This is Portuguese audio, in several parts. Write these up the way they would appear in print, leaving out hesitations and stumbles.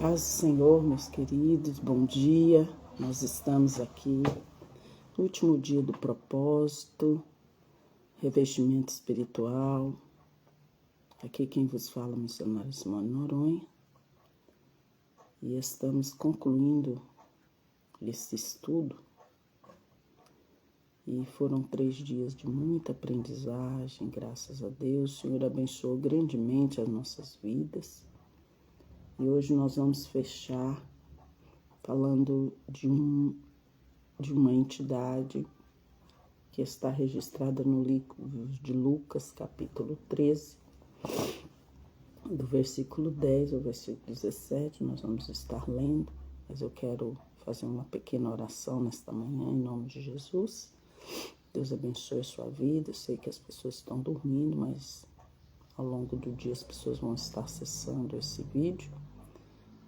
Paz do Senhor, meus queridos, bom dia. Nós estamos aqui no último dia do propósito, revestimento espiritual. Aqui quem vos fala é o missionário Simone Noronha. E estamos concluindo esse estudo. E foram 3 dias de muita aprendizagem, graças a Deus. O Senhor abençoou grandemente as nossas vidas. E hoje nós vamos fechar falando de uma entidade que está registrada no livro de Lucas, capítulo 13, do versículo 10 ao versículo 17, nós vamos estar lendo, mas eu quero fazer uma pequena oração nesta manhã, em nome de Jesus. Deus abençoe a sua vida. Eu sei que as pessoas estão dormindo, mas ao longo do dia as pessoas vão estar acessando esse vídeo.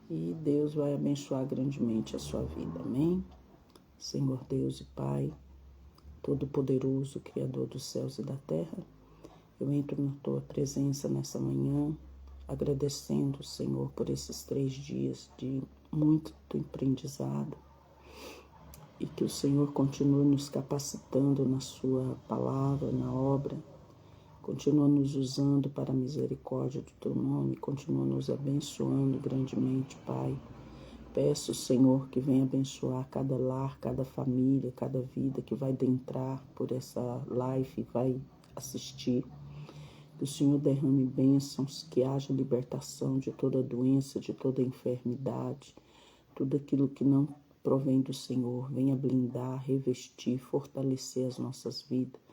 E Deus vai abençoar grandemente a sua vida, amém? Senhor Deus e Pai, Todo-Poderoso, Criador dos céus e da terra, eu entro na Tua presença nessa manhã, agradecendo, Senhor, por esses 3 dias de muito aprendizado e que o Senhor continue nos capacitando na Sua palavra, na obra, continua nos usando para a misericórdia do Teu nome, continua nos abençoando grandemente, Pai. Peço, Senhor, que venha abençoar cada lar, cada família, cada vida que vai adentrar por essa live, vai assistir. Que o Senhor derrame bênçãos, que haja libertação de toda doença, de toda enfermidade, tudo aquilo que não provém do Senhor. Venha blindar, revestir, fortalecer as nossas vidas.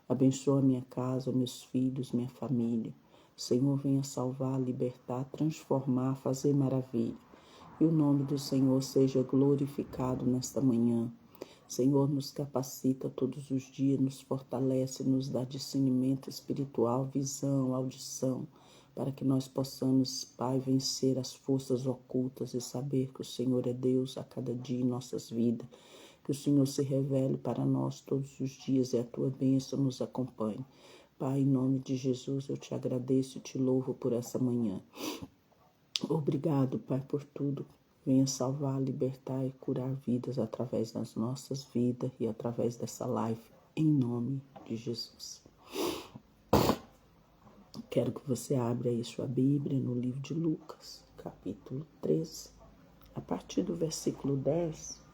Abençoa minha casa, meus filhos, minha família. Senhor, venha salvar, libertar, transformar, fazer maravilha. E o nome do Senhor seja glorificado nesta manhã. Senhor, nos capacita todos os dias, nos fortalece, nos dá discernimento espiritual, visão, audição, para que nós possamos, Pai, vencer as forças ocultas e saber que o Senhor é Deus a cada dia em nossas vidas. Que o Senhor se revele para nós todos os dias e a Tua bênção nos acompanhe. Pai, em nome de Jesus, eu te agradeço e te louvo por essa manhã. Obrigado, Pai, por tudo. Venha salvar, libertar e curar vidas através das nossas vidas e através dessa live, em nome de Jesus. Quero que você abra aí sua Bíblia no livro de Lucas, capítulo 13, a partir do versículo 10.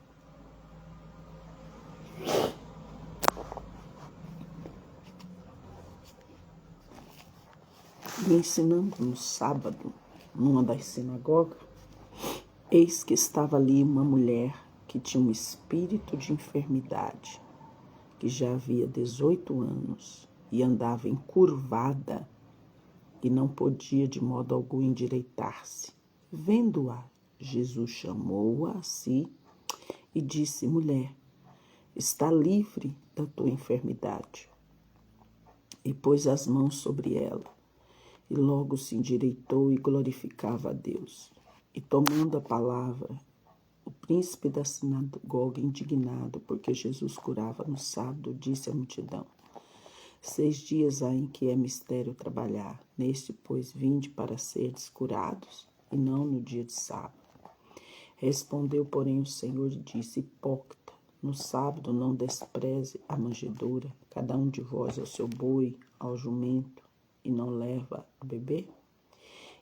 Me ensinando no sábado, numa das sinagogas, eis que estava ali uma mulher que tinha um espírito de enfermidade, que já havia 18 anos e andava encurvada e não podia de modo algum endireitar-se. Vendo-a, Jesus chamou-a a si e disse: mulher, está livre da tua enfermidade. E pôs as mãos sobre ela, e logo se endireitou e glorificava a Deus. E tomando a palavra, o príncipe da sinagoga, indignado, porque Jesus curava no sábado, disse à multidão: 6 dias há em que é mistério trabalhar. Neste, pois, vinde para seres curados, e não no dia de sábado. Respondeu, porém, o Senhor e disse: hipócrita, no sábado não despreze a manjedoura, cada um de vós ao seu boi, ao jumento, e não leva a beber?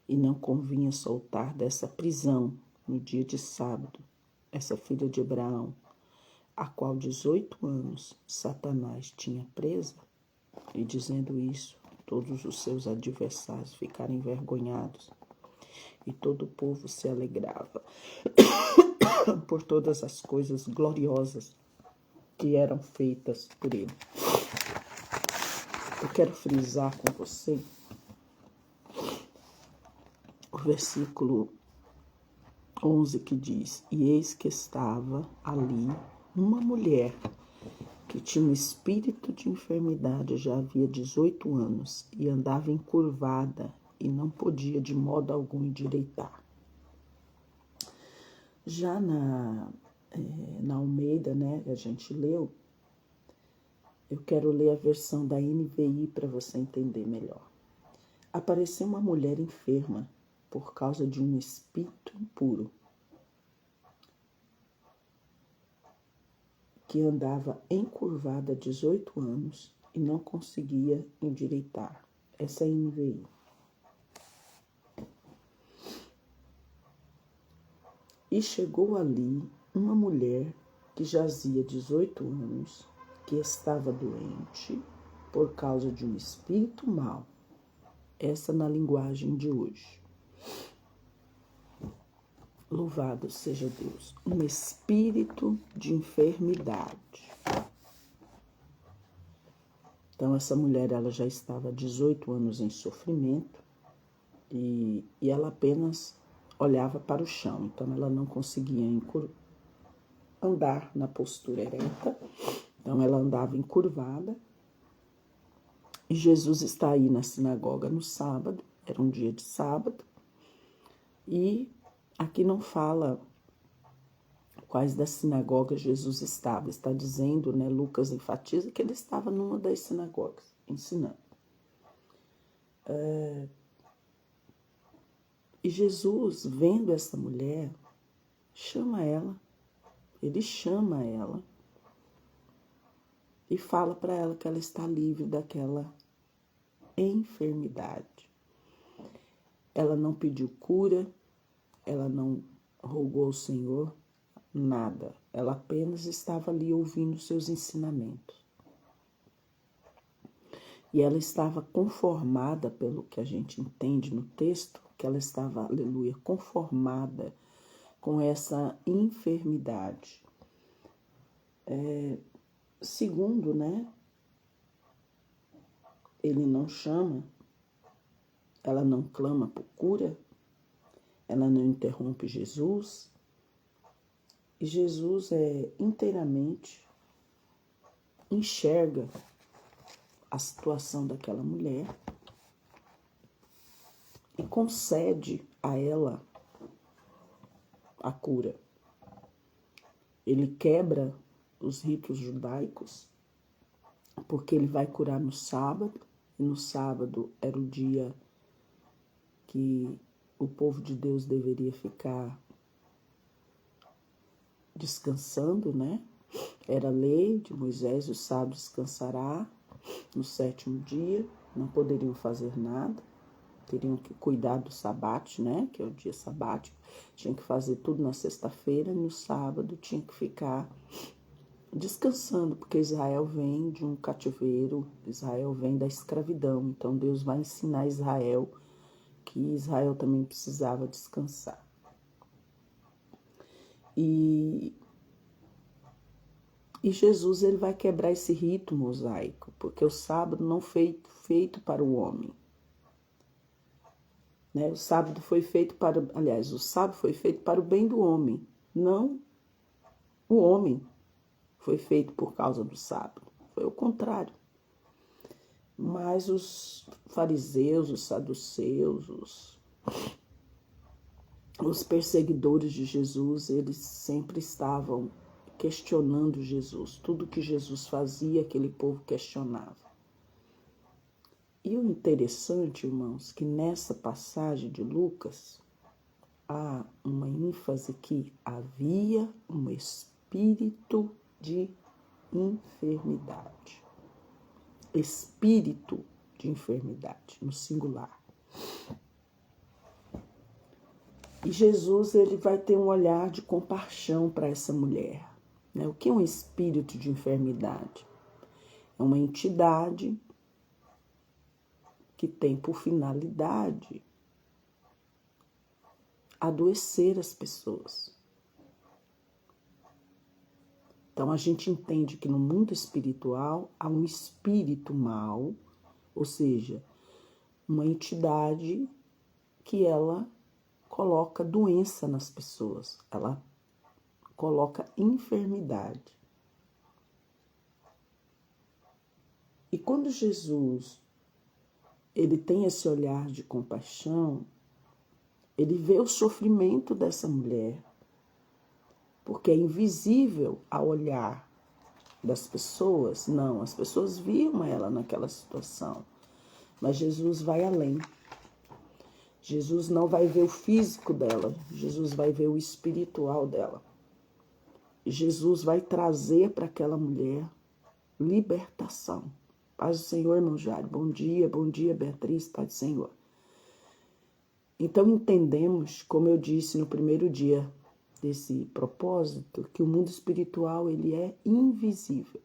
E não convinha soltar dessa prisão, no dia de sábado, essa filha de Abraão, a qual 18 anos Satanás tinha presa? E dizendo isso, todos os seus adversários ficaram envergonhados, e todo o povo se alegrava por todas as coisas gloriosas que eram feitas por ele. Eu quero frisar com você o versículo 11 que diz: e eis que estava ali uma mulher que tinha um espírito de enfermidade, já havia 18 anos, e andava encurvada e não podia de modo algum endireitar. Já na Almeida, né, a gente leu, eu quero ler a versão da NVI para você entender melhor. Apareceu uma mulher enferma por causa de um espírito impuro que andava encurvada há 18 anos e não conseguia endireitar. Essa é a NVI. E chegou ali uma mulher que jazia 18 anos, que estava doente por causa de um espírito mau. Essa na linguagem de hoje. Louvado seja Deus. Um espírito de enfermidade. Então, essa mulher ela já estava há 18 anos em sofrimento e ela apenas olhava para o chão. Então, ela não conseguia andar na postura ereta. Então, ela andava encurvada. E Jesus está aí na sinagoga no sábado. Era um dia de sábado. E aqui não fala quais das sinagogas Jesus estava. Está dizendo, né, Lucas enfatiza que ele estava numa das sinagogas, ensinando. E Jesus, vendo essa mulher, chama ela. Ele chama ela e fala para ela que ela está livre daquela enfermidade. Ela não pediu cura, ela não rogou ao Senhor, nada. Ela apenas estava ali ouvindo seus ensinamentos. E ela estava conformada, pelo que a gente entende no texto, que ela estava, aleluia, conformada com essa enfermidade. Segundo, né, ele não chama, ela não clama por cura, ela não interrompe Jesus, e Jesus inteiramente enxerga a situação daquela mulher e concede a ela a cura. Ele quebra os ritos judaicos, porque ele vai curar no sábado, e no sábado era o dia que o povo de Deus deveria ficar descansando, né? Era a lei de Moisés, o sábado descansará no 7º dia, não poderiam fazer nada, teriam que cuidar do sabate, né? Que é o dia sabático, tinha que fazer tudo na sexta-feira, e no sábado tinha que ficar descansando, porque Israel vem de um cativeiro, Israel vem da escravidão, então Deus vai ensinar Israel que Israel também precisava descansar. E Jesus ele vai quebrar esse rito mosaico, porque o sábado não foi feito para o homem. Né? O sábado foi feito para, aliás, o sábado foi feito para o bem do homem, não o homem foi feito por causa do sábado. Foi o contrário. Mas os fariseus, os saduceus, os perseguidores de Jesus, eles sempre estavam questionando Jesus. Tudo que Jesus fazia, aquele povo questionava. E o interessante, irmãos, que nessa passagem de Lucas, há uma ênfase que havia um espírito de enfermidade. Espírito de enfermidade, no singular. E Jesus ele vai ter um olhar de compaixão para essa mulher. Né? O que é um espírito de enfermidade? É uma entidade que tem por finalidade adoecer as pessoas. Então a gente entende que no mundo espiritual há um espírito mau, ou seja, uma entidade que ela coloca doença nas pessoas, ela coloca enfermidade. E quando Jesus ele tem esse olhar de compaixão, ele vê o sofrimento dessa mulher, porque é invisível ao olhar das pessoas. Não, as pessoas viam ela naquela situação, mas Jesus vai além. Jesus não vai ver o físico dela, Jesus vai ver o espiritual dela. Jesus vai trazer para aquela mulher libertação. Paz do Senhor, irmão Jário. Bom dia, Beatriz, paz do Senhor. Então entendemos, como eu disse no primeiro dia desse propósito, que o mundo espiritual ele é invisível,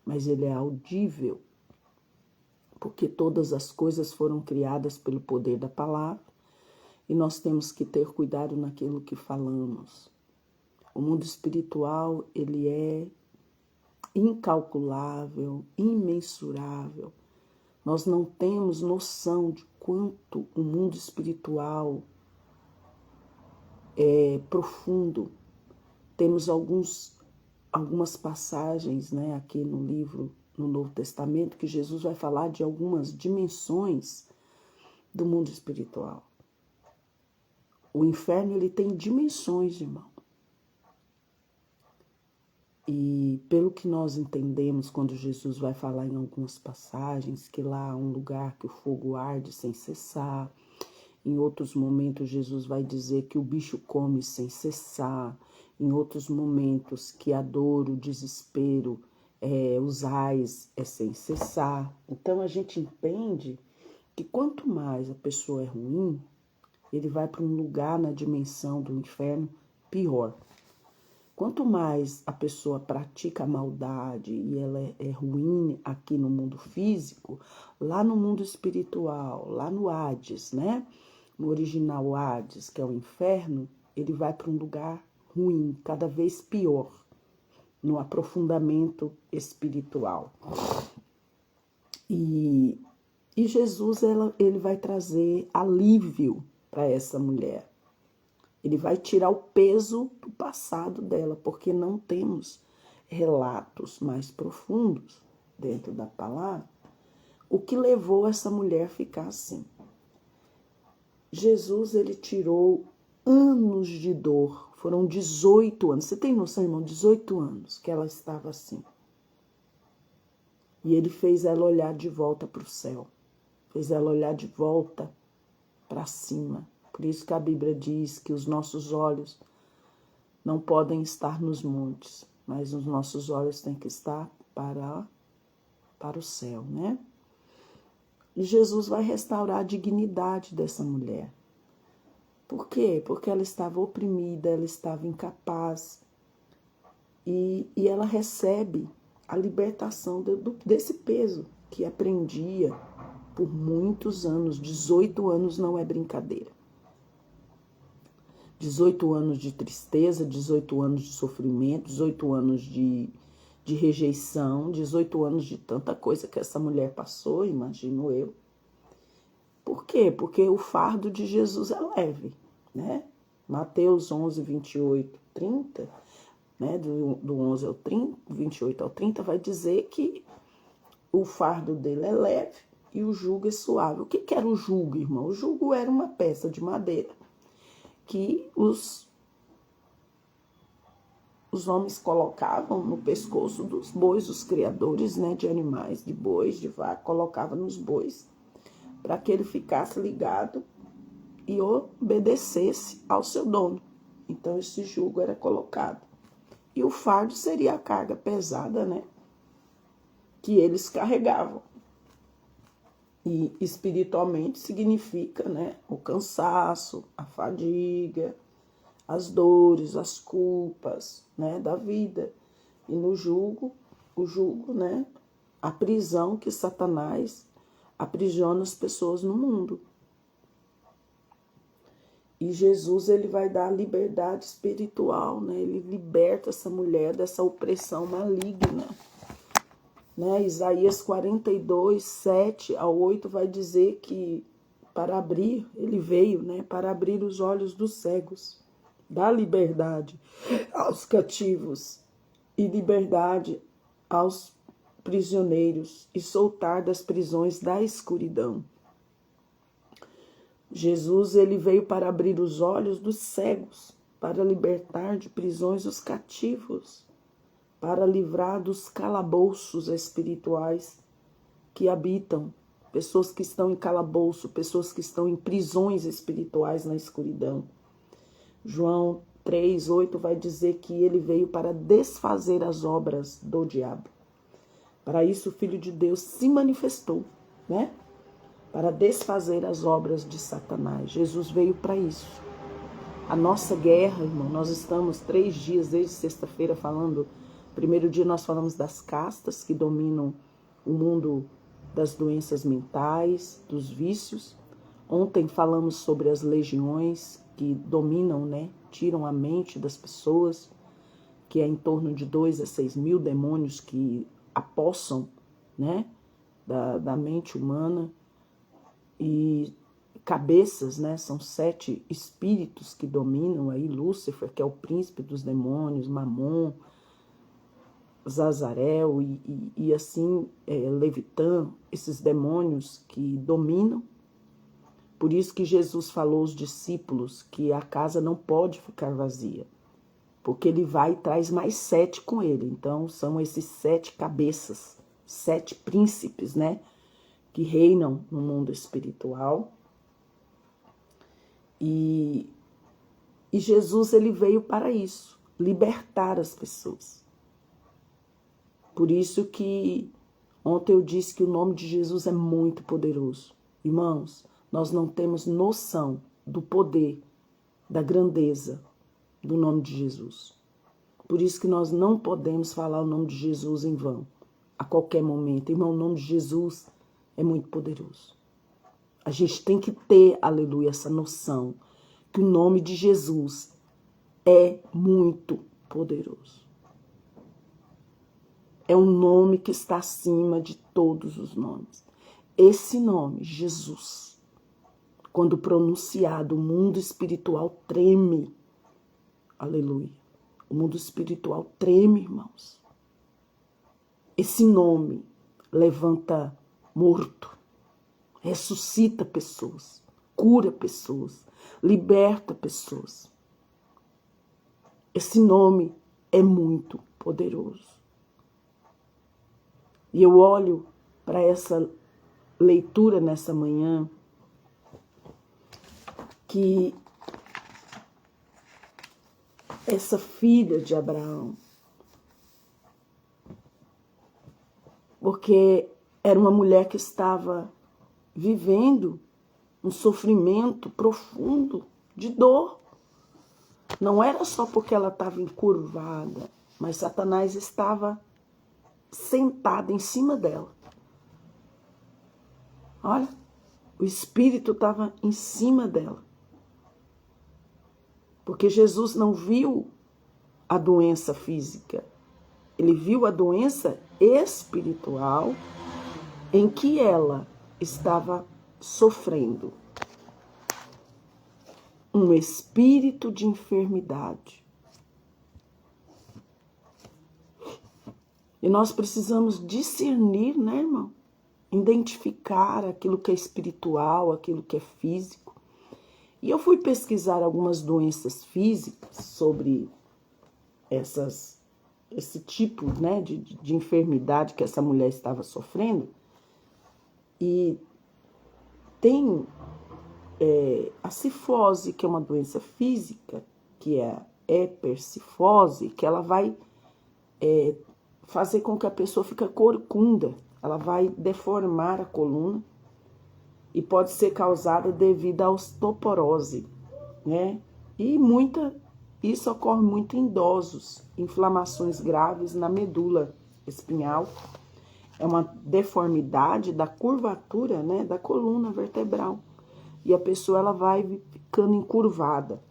mas ele é audível, porque todas as coisas foram criadas pelo poder da palavra e nós temos que ter cuidado naquilo que falamos. O mundo espiritual ele é incalculável, imensurável. Nós não temos noção de quanto o mundo espiritual é profundo. Temos algumas passagens, né, aqui no livro, no Novo Testamento, que Jesus vai falar de algumas dimensões do mundo espiritual. O inferno ele tem dimensões, irmão. E pelo que nós entendemos quando Jesus vai falar em algumas passagens, que lá há um lugar que o fogo arde sem cessar. Em outros momentos Jesus vai dizer que o bicho come sem cessar. Em outros momentos que a dor, o desespero, os ais é sem cessar. Então a gente entende que quanto mais a pessoa é ruim, ele vai para um lugar na dimensão do inferno pior. Quanto mais a pessoa pratica a maldade e ela é ruim aqui no mundo físico, lá no mundo espiritual, lá no Hades, né? No original Hades, que é o inferno, ele vai para um lugar ruim, cada vez pior, no aprofundamento espiritual. E Jesus, ele vai trazer alívio para essa mulher. Ele vai tirar o peso do passado dela, porque não temos relatos mais profundos dentro da palavra. O que levou essa mulher a ficar assim? Jesus, ele tirou anos de dor. Foram 18 anos. Você tem noção, irmão? 18 anos que ela estava assim. E ele fez ela olhar de volta para o céu. Fez ela olhar de volta para cima. Por isso que a Bíblia diz que os nossos olhos não podem estar nos montes, mas os nossos olhos têm que estar para o céu, né? E Jesus vai restaurar a dignidade dessa mulher. Por quê? Porque ela estava oprimida, ela estava incapaz. E ela recebe a libertação desse peso que aprendia por muitos anos. 18 anos não é brincadeira. 18 anos de tristeza, 18 anos de sofrimento, 18 anos de rejeição, 18 anos de tanta coisa que essa mulher passou, imagino eu. Por quê? Porque o fardo de Jesus é leve, né? Mateus 11, 28, 30, né? Do 11 ao 30, 28 ao 30, vai dizer que o fardo dele é leve e o jugo é suave. O que era o jugo, irmão? O jugo era uma peça de madeira que os homens colocavam no pescoço dos bois, os criadores, né, de animais, de bois, de vaca, colocavam nos bois, para que ele ficasse ligado e obedecesse ao seu dono. Então esse jugo era colocado. E o fardo seria a carga pesada, né, que eles carregavam. E espiritualmente significa, né, o cansaço, a fadiga, as dores, as culpas, né, da vida. E no jugo, o jugo, né, a prisão que Satanás aprisiona as pessoas no mundo. E Jesus, ele vai dar liberdade espiritual, né, ele liberta essa mulher dessa opressão maligna. Né? Isaías 42, 7 a 8 vai dizer que para abrir, ele veio, né, para abrir os olhos dos cegos, dar liberdade aos cativos e liberdade aos prisioneiros e soltar das prisões da escuridão. Jesus, ele veio para abrir os olhos dos cegos, para libertar de prisões os cativos, para livrar dos calabouços espirituais que habitam pessoas que estão em calabouço, pessoas que estão em prisões espirituais na escuridão. João 3:8 vai dizer que ele veio para desfazer as obras do diabo. Para isso o Filho de Deus se manifestou, né? Para desfazer as obras de Satanás. Jesus veio para isso. A nossa guerra, irmão, nós estamos 3 dias desde sexta-feira falando. Primeiro dia nós falamos das castas que dominam o mundo das doenças mentais, dos vícios. Ontem falamos sobre as legiões que dominam, né? Tiram a mente das pessoas, que é em torno de 2 a 6 mil demônios que apossam, né? Da mente humana. E cabeças, né? São 7 espíritos que dominam aí, Lúcifer, que é o príncipe dos demônios, Mamon, Zazarel e assim Levitã, esses demônios que dominam. Por isso que Jesus falou aos discípulos que a casa não pode ficar vazia, porque ele vai e traz mais 7 com ele. Então são esses 7 cabeças, 7 príncipes, né, que reinam no mundo espiritual. E Jesus ele veio para isso, libertar as pessoas. Por isso que ontem eu disse que o nome de Jesus é muito poderoso. Irmãos, nós não temos noção do poder, da grandeza do nome de Jesus. Por isso que nós não podemos falar o nome de Jesus em vão, a qualquer momento. Irmão, o nome de Jesus é muito poderoso. A gente tem que ter, aleluia, essa noção que o nome de Jesus é muito poderoso. É um nome que está acima de todos os nomes. Esse nome, Jesus, quando pronunciado, o mundo espiritual treme. Aleluia. O mundo espiritual treme, irmãos. Esse nome levanta morto, ressuscita pessoas, cura pessoas, liberta pessoas. Esse nome é muito poderoso. E eu olho para essa leitura nessa manhã, que essa filha de Abraão, porque era uma mulher que estava vivendo um sofrimento profundo de dor. Não era só porque ela estava encurvada, mas Satanás estava sentado em cima dela. Olha, o espírito estava em cima dela. Porque Jesus não viu a doença física, ele viu a doença espiritual em que ela estava sofrendo. Um espírito de enfermidade. E nós precisamos discernir, né, irmão? Identificar aquilo que é espiritual, aquilo que é físico. E eu fui pesquisar algumas doenças físicas sobre esse tipo, né, de enfermidade que essa mulher estava sofrendo. E tem a cifose, que é uma doença física, que é a hipercifose, que ela vai fazer com que a pessoa fique corcunda, ela vai deformar a coluna e pode ser causada devido à osteoporose, né? E isso ocorre muito em idosos, inflamações graves na medula espinhal. É uma deformidade da curvatura, né, da coluna vertebral. E a pessoa ela vai ficando encurvada.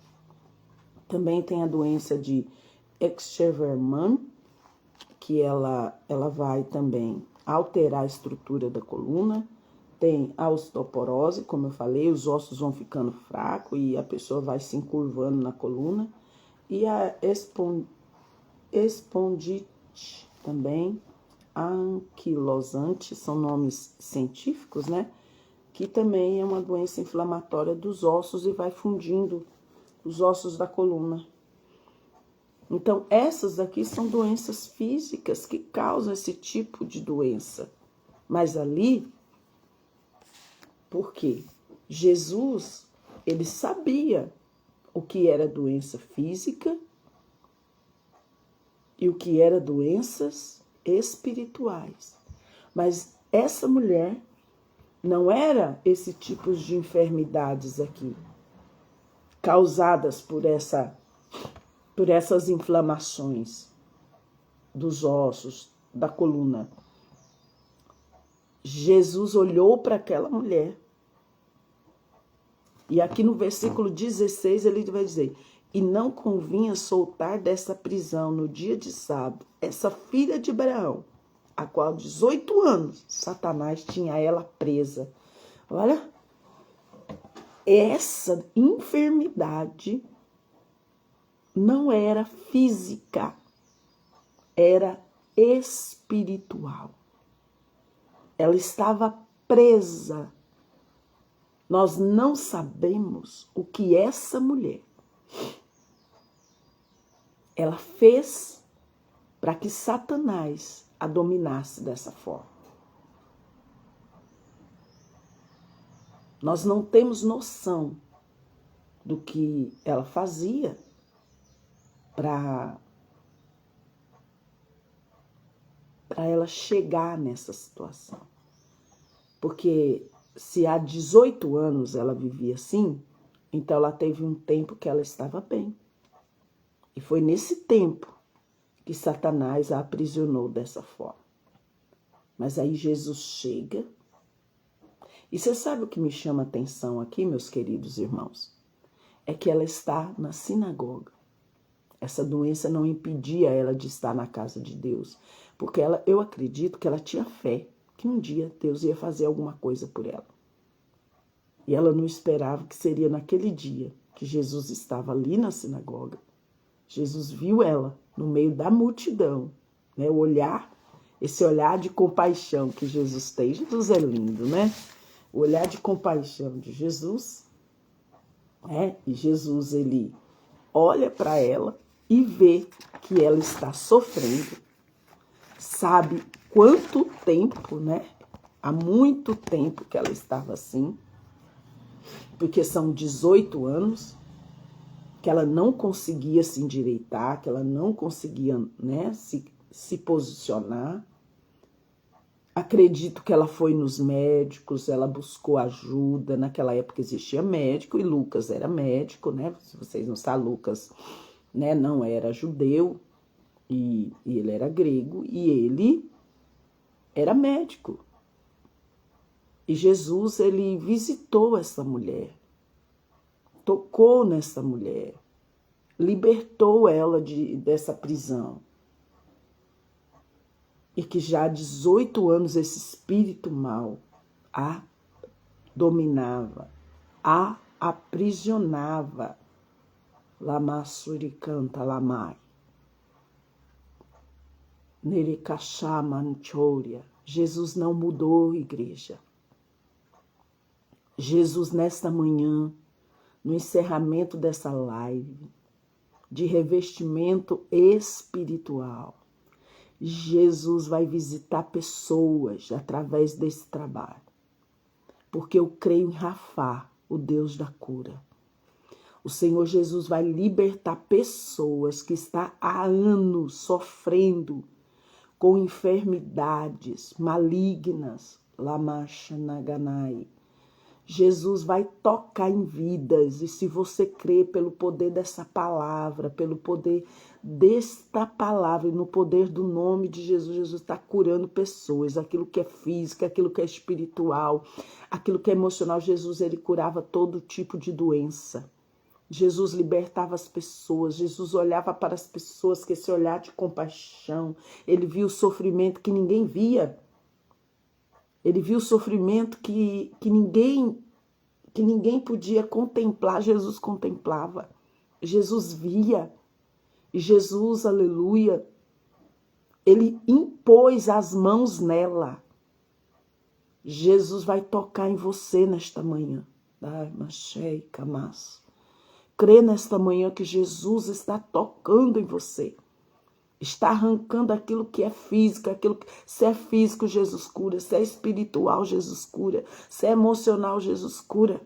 Também tem a doença de Esquerman, que ela vai também alterar a estrutura da coluna. Tem a osteoporose, como eu falei, os ossos vão ficando fracos e a pessoa vai se encurvando na coluna. E a espondite também, anquilosante, são nomes científicos, né? Que também é uma doença inflamatória dos ossos e vai fundindo os ossos da coluna. Então, essas aqui são doenças físicas que causam esse tipo de doença. Mas ali, Por quê? Jesus, ele sabia o que era doença física e o que era doenças espirituais. Mas essa mulher não era esse tipo de enfermidades aqui, causadas por essas inflamações dos ossos, da coluna. Jesus olhou para aquela mulher. E aqui no versículo 16 ele vai dizer: e não convinha soltar dessa prisão no dia de sábado essa filha de Abraão, a qual 18 anos Satanás tinha ela presa. Olha, essa enfermidade não era física, era espiritual. Ela estava presa. Nós não sabemos o que essa mulher ela fez para que Satanás a dominasse dessa forma. Nós não temos noção do que ela fazia para ela chegar nessa situação. Porque se há 18 anos ela vivia assim, então ela teve um tempo que ela estava bem. E foi nesse tempo que Satanás a aprisionou dessa forma. Mas aí Jesus chega. E você sabe o que me chama a atenção aqui, meus queridos irmãos? É que ela está na sinagoga. Essa doença não impedia ela de estar na casa de Deus. Porque eu acredito que ela tinha fé que um dia Deus ia fazer alguma coisa por ela. E ela não esperava que seria naquele dia que Jesus estava ali na sinagoga. Jesus viu ela no meio da multidão, né? O olhar, esse olhar de compaixão que Jesus tem. Jesus é lindo, né? O olhar de compaixão de Jesus, né? E Jesus, ele olha para ela e vê que ela está sofrendo. Sabe quanto tempo, né? Há muito tempo que ela estava assim, porque são 18 anos que ela não conseguia se endireitar, que ela não conseguia, né, se posicionar. Acredito que ela foi nos médicos, ela buscou ajuda. Naquela época existia médico e Lucas era médico, né? Se vocês não sabem, Lucas, né, não era judeu e ele era grego e ele era médico. E Jesus, ele visitou essa mulher, tocou nessa mulher, libertou ela dessa prisão. E que já há 18 anos esse espírito mau a dominava, a aprisionava. Lamassuricanta lamai. Nericachamanchoria. Jesus não mudou, igreja. Jesus, nesta manhã, no encerramento dessa live, de revestimento espiritual, Jesus vai visitar pessoas através desse trabalho. Porque eu creio em Rafá, o Deus da cura. O Senhor Jesus vai libertar pessoas que estão há anos sofrendo com enfermidades malignas. Lamachanaganai. Jesus vai tocar em vidas, e se você crê pelo poder dessa palavra, pelo poder desta palavra e no poder do nome de Jesus, Jesus está curando pessoas, aquilo que é físico, aquilo que é espiritual, aquilo que é emocional. Jesus, ele curava todo tipo de doença. Jesus libertava as pessoas, Jesus olhava para as pessoas com esse olhar de compaixão. Ele viu o sofrimento que ninguém via. Ele viu o sofrimento que ninguém podia contemplar. Jesus contemplava. Jesus via. E Jesus, aleluia, ele impôs as mãos nela. Jesus vai tocar em você nesta manhã. Ai, machei, camas. Crê nesta manhã que Jesus está tocando em você. Está arrancando aquilo que é físico, se é físico, Jesus cura. Se é espiritual, Jesus cura. Se é emocional, Jesus cura.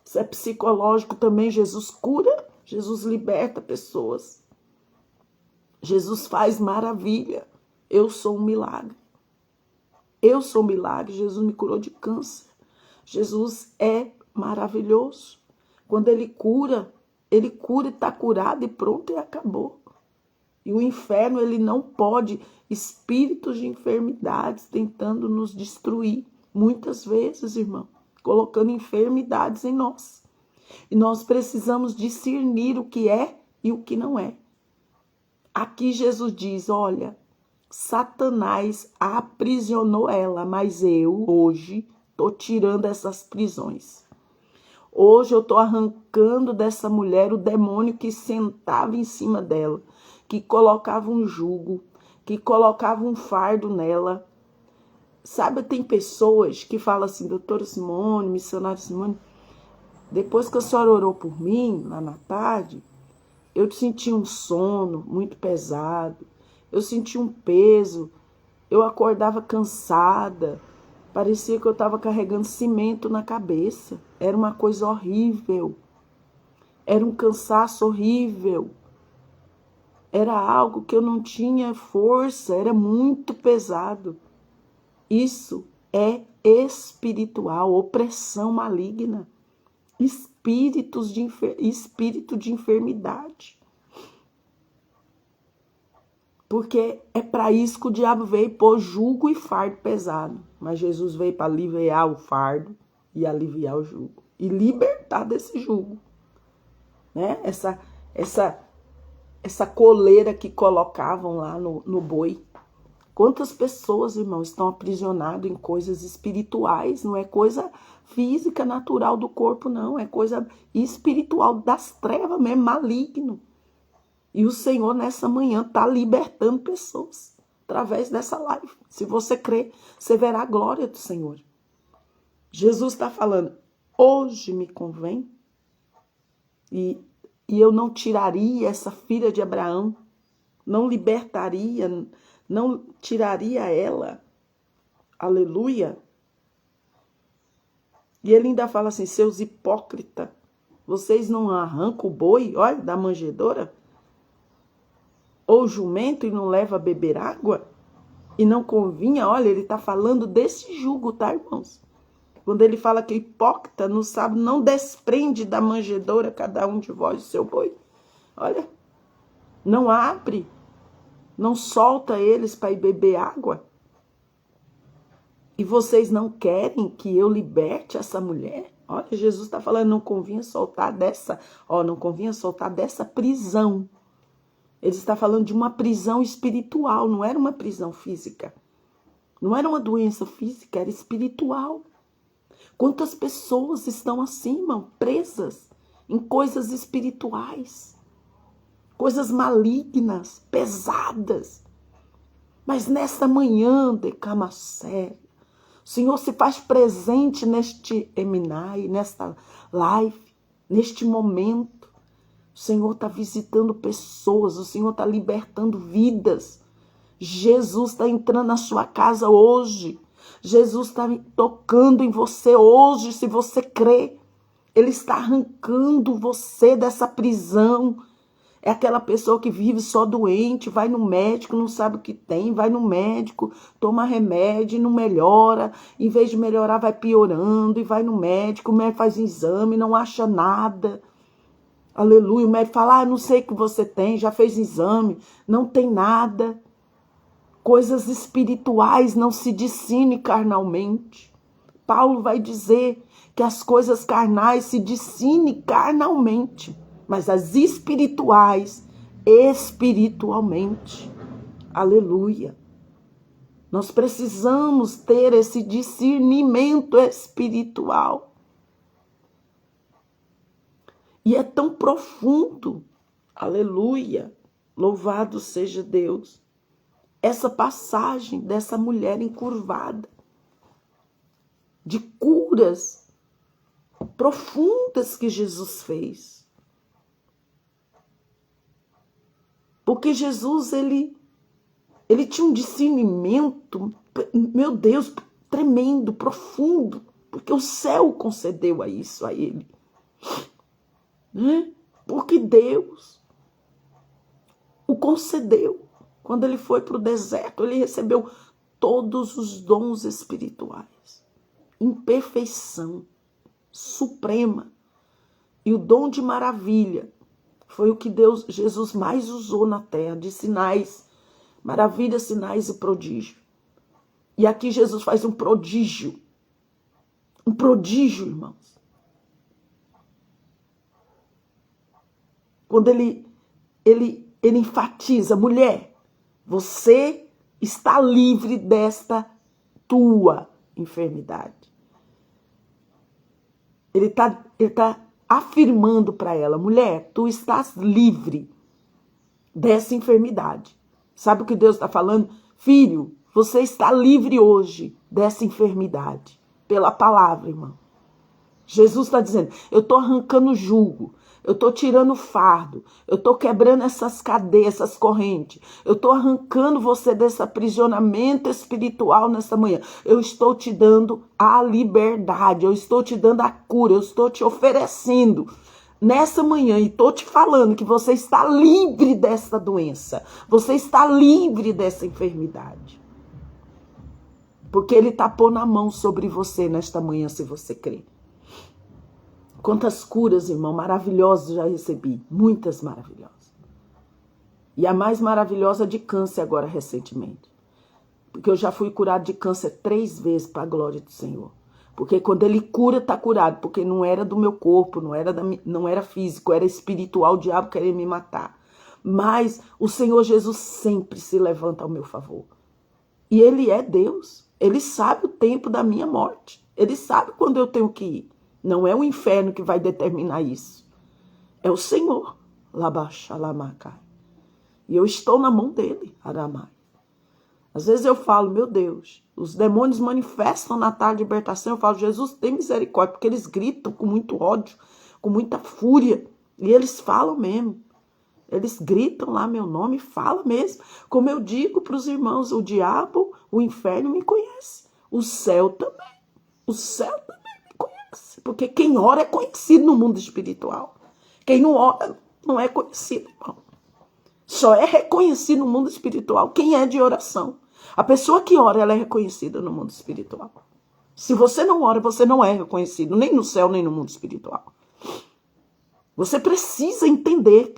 Se é psicológico também, Jesus cura. Jesus liberta pessoas. Jesus faz maravilha. Eu sou um milagre. Eu sou um milagre. Jesus me curou de câncer. Jesus é maravilhoso. Quando ele cura e está curado e pronto e acabou. E o inferno, ele não pode, espíritos de enfermidades tentando nos destruir. Muitas vezes, irmão, colocando enfermidades em nós. E nós precisamos discernir o que é e o que não é. Aqui Jesus diz, olha, Satanás aprisionou ela, mas eu hoje estou tirando essas prisões. Hoje eu estou arrancando dessa mulher o demônio que sentava em cima dela, que colocava um jugo, que colocava um fardo nela. Sabe, tem pessoas que falam assim, doutora Simone, missionária Simone, depois que a senhora orou por mim, lá na tarde, eu senti um sono muito pesado, eu senti um peso, eu acordava cansada, parecia que eu estava carregando cimento na cabeça. Era uma coisa horrível. Era um cansaço horrível. Era algo que eu não tinha força, era muito pesado. Isso é espiritual, opressão maligna, espírito de enfermidade. Porque é para isso que o diabo veio pôr jugo e fardo pesado. Mas Jesus veio para aliviar o fardo e aliviar o jugo. E libertar desse jugo. Né? Essa coleira que colocavam lá no boi. Quantas pessoas, irmãos, estão aprisionadas em coisas espirituais? Não é coisa física, natural do corpo, não. É coisa espiritual das trevas mesmo, maligno. E o Senhor, nessa manhã, está libertando pessoas através dessa live. Se você crer, você verá a glória do Senhor. Jesus está falando, hoje me convém. E eu não tiraria essa filha de Abraão, não libertaria, não tiraria ela. Aleluia. E ele ainda fala assim, seus hipócritas, vocês não arrancam o boi, olha, da manjedoura? Ou jumento e não leva a beber água? E não convinha, olha, ele está falando desse jugo, tá, irmãos? Quando ele fala que hipócrita não sabe, não desprende da manjedoura cada um de vós o seu boi. Olha, não abre, não solta eles para ir beber água. E vocês não querem que eu liberte essa mulher? Olha, Jesus está falando, não convinha soltar dessa prisão. Ele está falando de uma prisão espiritual, não era uma prisão física. Não era uma doença física, era espiritual. Quantas pessoas estão assim, irmão, presas em coisas espirituais, coisas malignas, pesadas. Mas nesta manhã, Decamassé, o Senhor se faz presente neste Eminai, nesta live, neste momento. O Senhor está visitando pessoas, o Senhor está libertando vidas. Jesus está entrando na sua casa hoje. Jesus está tocando em você hoje, se você crê. Ele está arrancando você dessa prisão. É aquela pessoa que vive só doente, vai no médico, não sabe o que tem, vai no médico, toma remédio e não melhora. Em vez de melhorar, vai piorando e vai no médico, o médico faz exame, não acha nada. Aleluia, o médico fala, não sei o que você tem, já fez exame, não tem nada. Coisas espirituais não se discerne carnalmente. Paulo vai dizer que as coisas carnais se discernem carnalmente, mas as espirituais, espiritualmente. Aleluia. Nós precisamos ter esse discernimento espiritual. E é tão profundo. Aleluia. Louvado seja Deus. Essa passagem dessa mulher encurvada, de curas profundas que Jesus fez. Porque Jesus, ele Ele tinha um discernimento, meu Deus, tremendo, profundo, porque o céu concedeu isso a ele. Né? Porque Deus o concedeu. Quando ele foi para o deserto, ele recebeu todos os dons espirituais, em perfeição suprema. E o dom de maravilha foi o que Jesus mais usou na terra, de sinais, maravilhas, sinais e prodígio. E aqui Jesus faz um prodígio, irmãos. Quando ele enfatiza, mulher, você está livre desta tua enfermidade. Ele tá afirmando para ela, mulher, tu estás livre dessa enfermidade. Sabe o que Deus está falando? Filho, você está livre hoje dessa enfermidade. Pela palavra, irmão. Jesus está dizendo, eu estou arrancando o jugo, eu estou tirando o fardo, eu estou quebrando essas cadeias, essas correntes, eu estou arrancando você desse aprisionamento espiritual nessa manhã. Eu estou te dando a liberdade, eu estou te dando a cura, eu estou te oferecendo nessa manhã e estou te falando que você está livre dessa doença, você está livre dessa enfermidade. Porque ele está pondo a mão sobre você nesta manhã, se você crê. Quantas curas, irmão, maravilhosas já recebi. Muitas maravilhosas. E a mais maravilhosa de câncer agora, recentemente. Porque eu já fui curado de câncer 3 vezes para a glória do Senhor. Porque quando ele cura, está curado. Porque não era do meu corpo, não era físico, era espiritual, o diabo queria me matar. Mas o Senhor Jesus sempre se levanta ao meu favor. E ele é Deus. Ele sabe o tempo da minha morte. Ele sabe quando eu tenho que ir. Não é o inferno que vai determinar isso. É o Senhor. E eu estou na mão dele, Aramai. Às vezes eu falo, meu Deus, os demônios manifestam na tarde de libertação. Eu falo, Jesus, tem misericórdia, porque eles gritam com muito ódio, com muita fúria. E eles falam mesmo. Eles gritam lá meu nome, falam mesmo. Como eu digo para os irmãos, o diabo, o inferno me conhece. O céu também. O céu também. Porque quem ora é conhecido no mundo espiritual. Quem não ora não é conhecido, irmão. Só é reconhecido no mundo espiritual quem é de oração. A pessoa que ora, ela é reconhecida no mundo espiritual. Se você não ora, você não é reconhecido, nem no céu, nem no mundo espiritual. Você precisa entender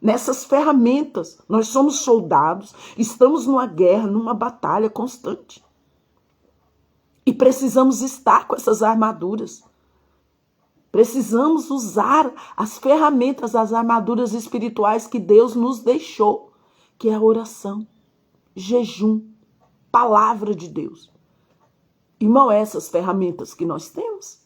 nessas ferramentas. Nós somos soldados, estamos numa guerra, numa batalha constante. E precisamos estar com essas armaduras. Precisamos usar as ferramentas, as armaduras espirituais que Deus nos deixou, que é a oração, jejum, palavra de Deus. Irmão, essas ferramentas que nós temos.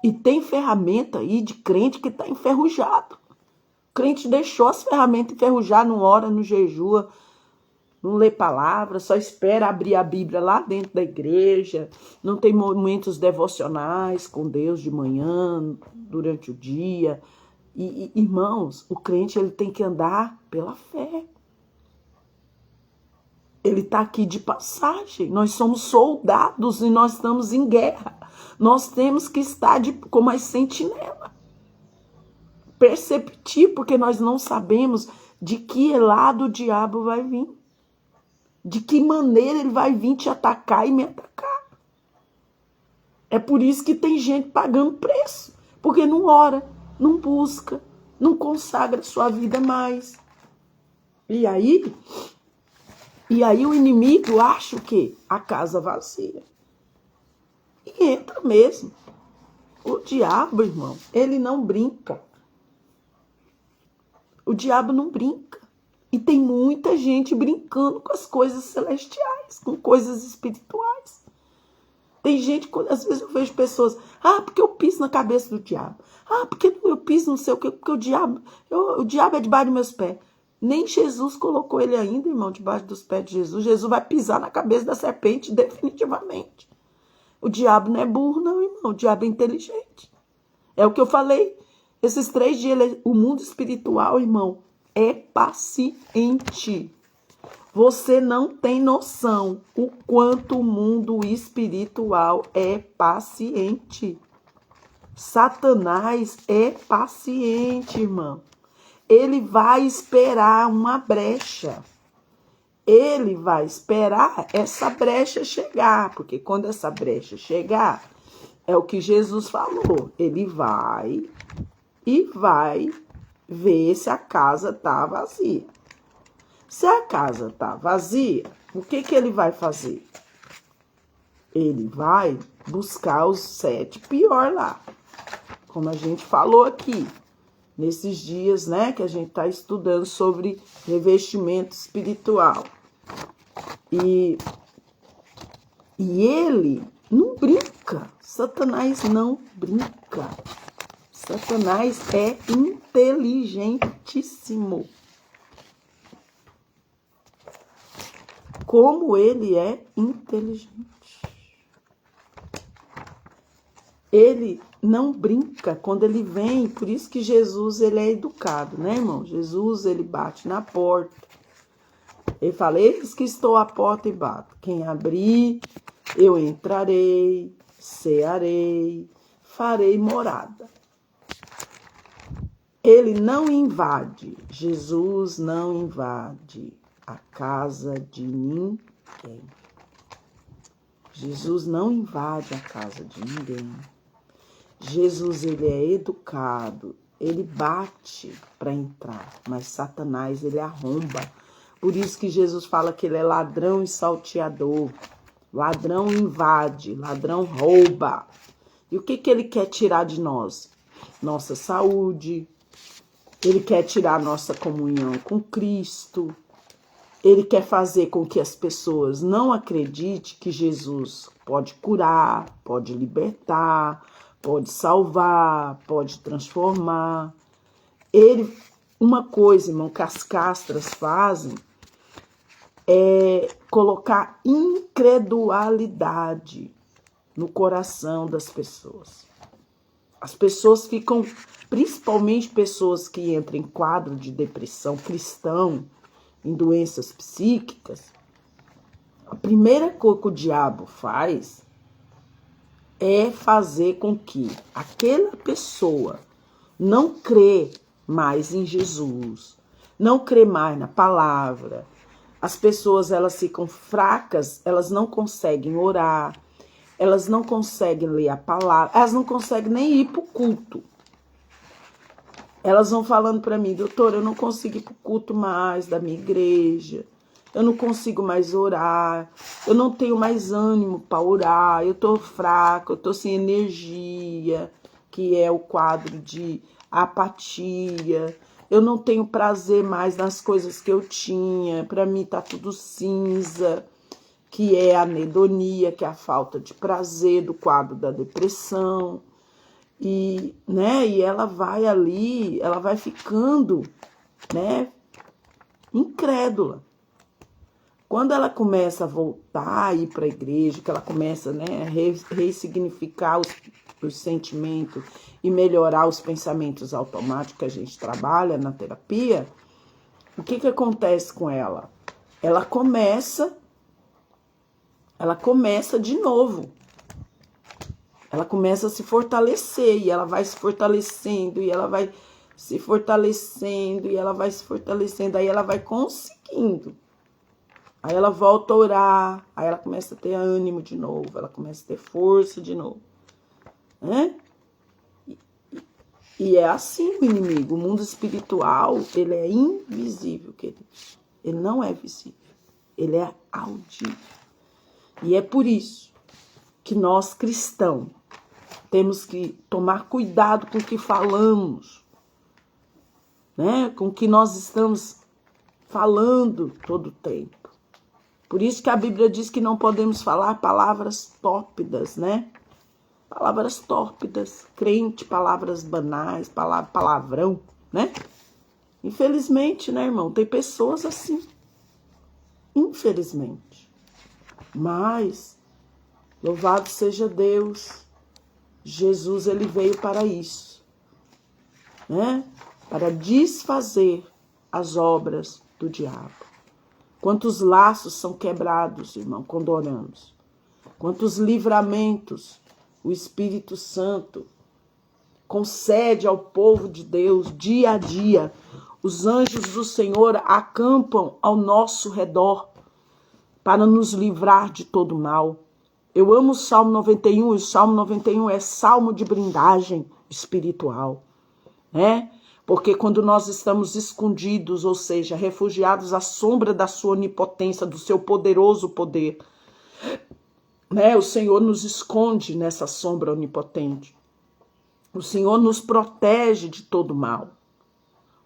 E tem ferramenta aí de crente que está enferrujado. O crente deixou as ferramentas enferrujar, não ora, não jejua, não lê palavra, só espera abrir a Bíblia lá dentro da igreja, não tem momentos devocionais com Deus de manhã, durante o dia. E irmãos, o crente ele tem que andar pela fé. Ele está aqui de passagem. Nós somos soldados e nós estamos em guerra. Nós temos que estar como as sentinelas. Perceptir, porque nós não sabemos de que lado o diabo vai vir. De que maneira ele vai vir te atacar e me atacar. É por isso que tem gente pagando preço. Porque não ora, não busca, não consagra sua vida mais. E aí o inimigo acha o quê? A casa vazia. E entra mesmo. O diabo, irmão, ele não brinca. O diabo não brinca. E tem muita gente brincando com as coisas celestiais, com coisas espirituais. Tem gente, às vezes eu vejo pessoas, porque eu piso na cabeça do diabo. Porque eu piso não sei o quê, porque o diabo é debaixo dos meus pés. Nem Jesus colocou ele ainda, irmão, debaixo dos pés de Jesus. Jesus vai pisar na cabeça da serpente definitivamente. O diabo não é burro, não, irmão. O diabo é inteligente. É o que eu falei. Esses 3 dias, o mundo espiritual, irmão, é paciente. Você não tem noção o quanto o mundo espiritual é paciente. Satanás é paciente, irmão. Ele vai esperar uma brecha. Ele vai esperar essa brecha chegar, porque quando essa brecha chegar, é o que Jesus falou. Ele vai ver se a casa está vazia. Se a casa está vazia, o que ele vai fazer? Ele vai buscar os 7 pior lá. Como a gente falou aqui, nesses dias, né, que a gente está estudando sobre revestimento espiritual. E ele não brinca. Satanás não brinca. Satanás é inteligentíssimo. Como ele é inteligente. Ele não brinca quando ele vem. Por isso que Jesus, ele é educado, né, irmão? Jesus, ele bate na porta. Ele fala, eis que estou à porta e bato. Quem abrir, eu entrarei, cearei, farei morada. Ele não invade. Jesus não invade a casa de ninguém. Jesus não invade a casa de ninguém. Jesus, ele é educado, ele bate para entrar, mas Satanás, ele arromba. Por isso que Jesus fala que ele é ladrão e salteador. Ladrão invade, ladrão rouba. E o que ele quer tirar de nós? Nossa saúde. Ele quer tirar nossa comunhão com Cristo. Ele quer fazer com que as pessoas não acreditem que Jesus pode curar, pode libertar, pode salvar, pode transformar. Uma coisa, irmão, que as castras fazem é colocar incredulidade no coração das pessoas. As pessoas ficam, principalmente pessoas que entram em quadro de depressão, cristão, em doenças psíquicas, a primeira coisa que o diabo faz é fazer com que aquela pessoa não crê mais em Jesus, não crê mais na palavra. As pessoas, elas ficam fracas, elas não conseguem orar, elas não conseguem ler a palavra, elas não conseguem nem ir para o culto. Elas vão falando para mim, doutora, eu não consigo ir para o culto mais da minha igreja, eu não consigo mais orar, eu não tenho mais ânimo para orar, eu estou fraca, eu estou sem energia, que é o quadro de apatia, eu não tenho prazer mais nas coisas que eu tinha, para mim tá tudo cinza, que é a anedonia, que é a falta de prazer do quadro da depressão. E ela vai ali, ela vai ficando, incrédula. Quando ela começa a voltar a ir para a igreja, que ela começa, a ressignificar os sentimentos e melhorar os pensamentos automáticos que a gente trabalha na terapia, o que acontece com ela? Ela começa de novo. Ela começa a se fortalecer, e ela vai se fortalecendo, e ela vai se fortalecendo, e ela vai se fortalecendo, aí ela vai conseguindo. Aí ela volta a orar, aí ela começa a ter ânimo de novo, ela começa a ter força de novo. E é assim o inimigo, o mundo espiritual, ele é invisível, queridos. Ele não é visível, ele é audível. E é por isso que nós cristãos temos que tomar cuidado com o que falamos, com o que nós estamos falando todo o tempo. Por isso que a Bíblia diz que não podemos falar palavras tórpidas, Palavras tórpidas, crente, palavras banais, palavrão, Infelizmente, irmão, tem pessoas assim. Infelizmente. Mas, louvado seja Deus, Jesus, ele veio para isso, para desfazer as obras do diabo. Quantos laços são quebrados, irmão, quando oramos. Quantos livramentos o Espírito Santo concede ao povo de Deus dia a dia. Os anjos do Senhor acampam ao nosso redor para nos livrar de todo mal. Eu amo o Salmo 91, e o Salmo 91 é salmo de blindagem espiritual, né? Porque quando nós estamos escondidos, ou seja, refugiados à sombra da sua onipotência, do seu poderoso poder, né? O Senhor nos esconde nessa sombra onipotente. O Senhor nos protege de todo mal.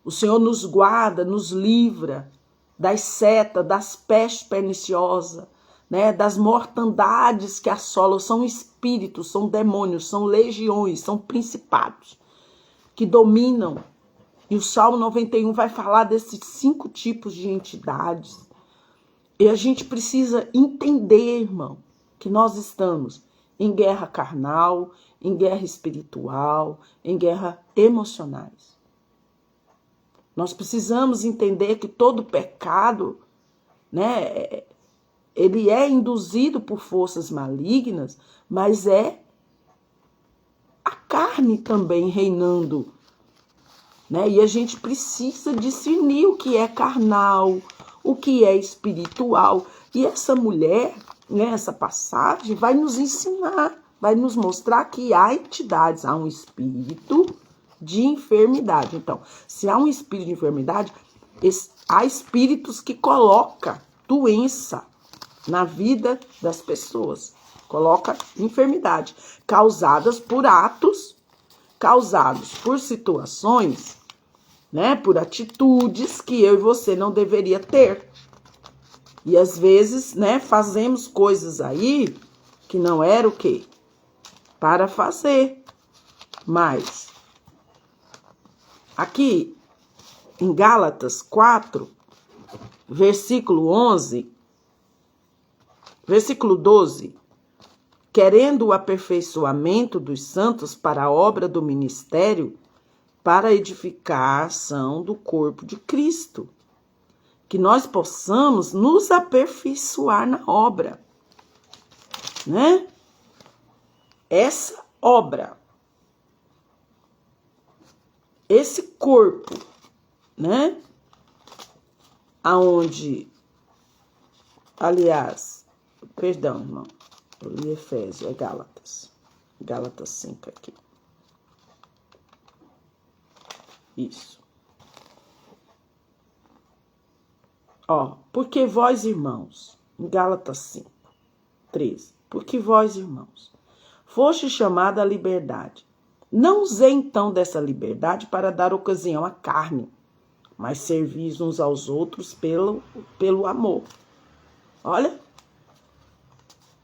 O Senhor nos guarda, nos livra das setas, das pestes perniciosas, né? Das mortandades que assolam. São espíritos, são demônios, são legiões, são principados que dominam. E o Salmo 91 vai falar desses 5 tipos de entidades. E a gente precisa entender, irmão, que nós estamos em guerra carnal, em guerra espiritual, em guerra emocionais. Nós precisamos entender que todo pecado, né, ele é induzido por forças malignas, mas é a carne também reinando, né? E a gente precisa discernir o que é carnal, o que é espiritual. E essa mulher, né, essa passagem vai nos ensinar, vai nos mostrar que há entidades, há um espírito de enfermidade. Então, se há um espírito de enfermidade, há espíritos que colocam doença na vida das pessoas. Coloca enfermidade, causadas por atos, causados por situações, né, por atitudes que eu e você não deveria ter. E às vezes, né, fazemos coisas aí que não era o quê? Para fazer. Mas aqui em Gálatas 4, versículo 11, versículo 12, querendo o aperfeiçoamento dos santos para a obra do ministério, para a edificação do corpo de Cristo, que nós possamos nos aperfeiçoar na obra, né? Essa obra, esse corpo, né? Aonde, aliás, perdão, irmão, eu li Efésios, é Gálatas 5 aqui. Isso. Ó, porque vós, irmãos, em Gálatas 5, 13, porque vós, irmãos, foste chamada à liberdade. Não usei então dessa liberdade para dar ocasião à carne, mas servis uns aos outros pelo amor. Olha,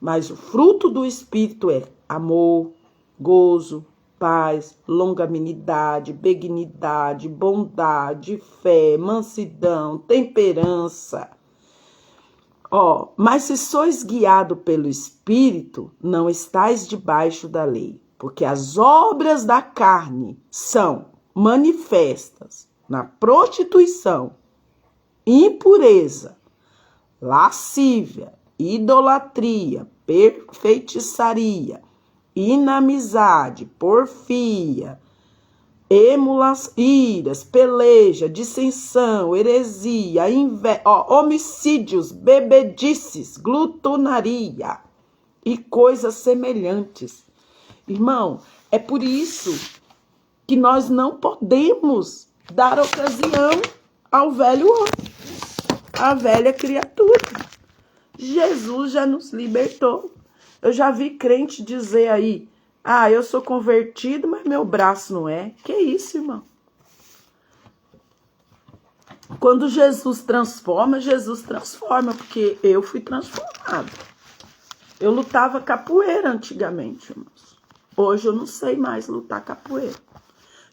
mas o fruto do Espírito é amor, gozo, paz, longanimidade, benignidade, bondade, fé, mansidão, temperança. Ó, mas se sois guiado pelo Espírito, não estáis debaixo da lei, porque as obras da carne são manifestas na prostituição, impureza, lascívia, idolatria, feitiçaria, inamizade, porfia, emulas, iras, peleja, dissensão, heresia, homicídios, bebedices, glutonaria e coisas semelhantes. Irmão, é por isso que nós não podemos dar ocasião ao velho homem, à velha criatura. Jesus já nos libertou. Eu já vi crente dizer aí, eu sou convertido, mas meu braço não é. Que isso, irmão? Quando Jesus transforma, porque eu fui transformado. Eu lutava capoeira antigamente, irmãos. Hoje eu não sei mais lutar capoeira.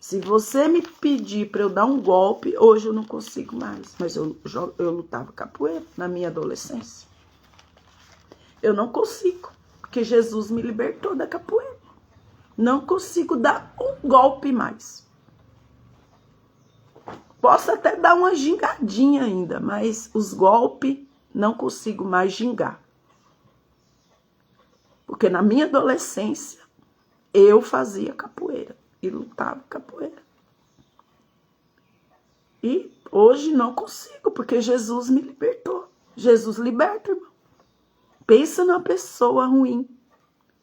Se você me pedir para eu dar um golpe, hoje eu não consigo mais. Mas eu lutava capoeira na minha adolescência. Eu não consigo, porque Jesus me libertou da capoeira. Não consigo dar um golpe mais. Posso até dar uma gingadinha ainda, mas os golpes não consigo mais gingar. Porque na minha adolescência, eu fazia capoeira e lutava capoeira. E hoje não consigo, porque Jesus me libertou. Jesus liberta, irmão. Pensa numa pessoa ruim,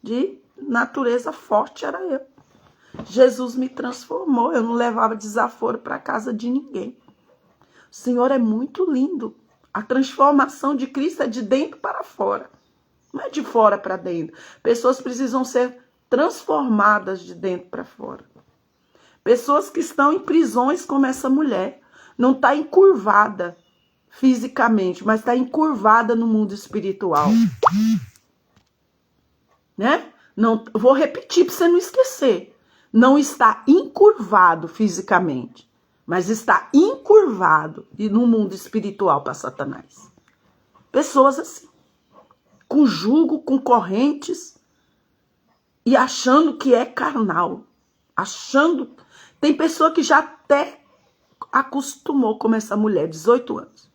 de natureza forte era eu. Jesus me transformou, eu não levava desaforo para casa de ninguém. O Senhor é muito lindo. A transformação de Cristo é de dentro para fora, não é de fora para dentro. Pessoas precisam ser transformadas de dentro para fora. Pessoas que estão em prisões como essa mulher, não está encurvada fisicamente, mas está encurvada no mundo espiritual. Né? Não, vou repetir para você não esquecer. Não está encurvado fisicamente, mas está encurvado no mundo espiritual para Satanás. Pessoas assim, com jugo, com correntes e achando que é carnal. Tem pessoa que já até acostumou como essa mulher, 18 anos.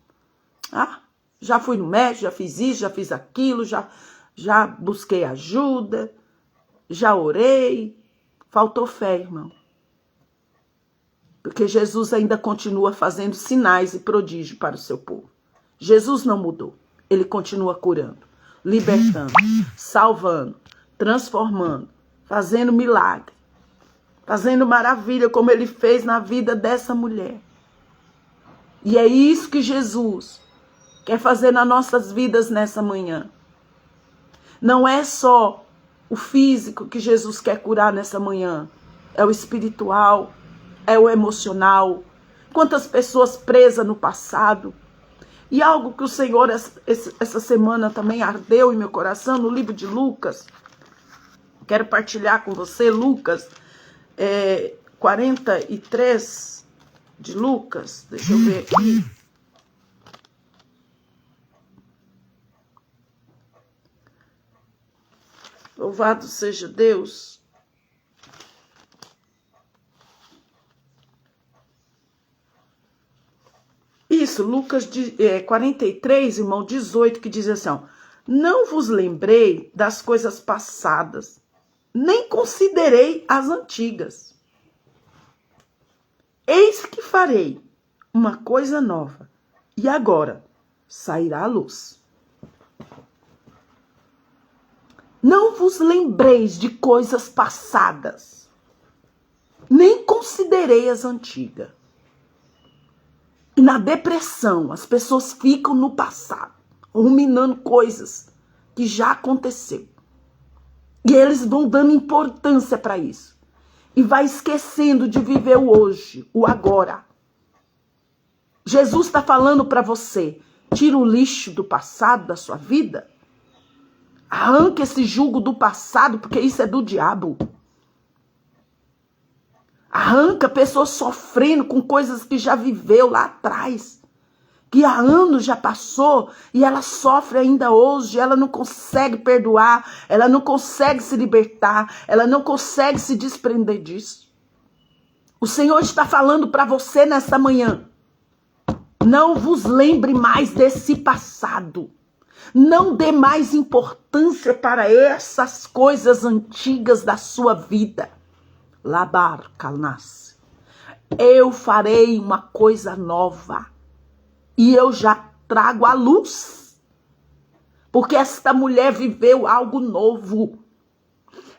Ah, já fui no médico, já fiz isso, já fiz aquilo, já busquei ajuda, já orei. Faltou fé, irmão. Porque Jesus ainda continua fazendo sinais e prodígios para o seu povo. Jesus não mudou. Ele continua curando, libertando, salvando, transformando, fazendo milagre, fazendo maravilha, como ele fez na vida dessa mulher. E é isso que Jesus quer fazer nas nossas vidas nessa manhã. Não é só o físico que Jesus quer curar nessa manhã. É o espiritual, é o emocional. Quantas pessoas presas no passado. E algo que o Senhor essa semana também ardeu em meu coração, no livro de Lucas. Quero partilhar com você, Lucas 43 de Lucas. Deixa eu ver aqui. Louvado seja Deus. Isso, Lucas 43, irmão, 18, que diz assim, ó, não vos lembrei das coisas passadas, nem considerei as antigas. Eis que farei uma coisa nova, e agora sairá a luz. Não vos lembreis de coisas passadas, nem considerei as antigas. E na depressão, as pessoas ficam no passado, ruminando coisas que já aconteceu. E eles vão dando importância para isso. E vai esquecendo de viver o hoje, o agora. Jesus está falando para você, tira o lixo do passado da sua vida. Arranca esse jugo do passado, porque isso é do diabo. Arranca pessoas sofrendo com coisas que já viveu lá atrás. Que há anos já passou e ela sofre ainda hoje. Ela não consegue perdoar, ela não consegue se libertar, ela não consegue se desprender disso. O Senhor está falando para você nessa manhã. Não vos lembre mais desse passado. Não dê mais importância para essas coisas antigas da sua vida. Labar calnas. Eu farei uma coisa nova. E eu já trago a luz. Porque esta mulher viveu algo novo.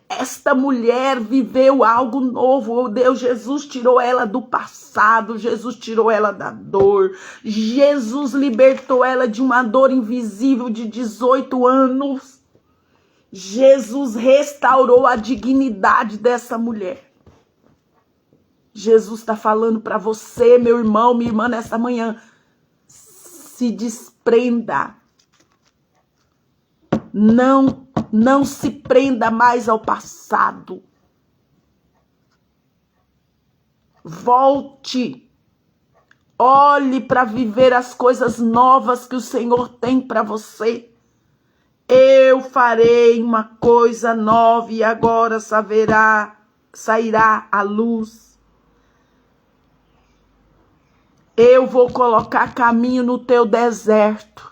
Esta mulher viveu algo novo. Oh Deus, Jesus tirou ela do passado. Jesus tirou ela da dor. Jesus libertou ela de uma dor invisível de 18 anos. Jesus restaurou a dignidade dessa mulher. Jesus está falando para você, meu irmão, minha irmã, nessa manhã. Se desprenda. Não se prenda mais ao passado. Volte. Olhe para viver as coisas novas que o Senhor tem para você. Eu farei uma coisa nova e agora sairá a luz. Eu vou colocar caminho no teu deserto.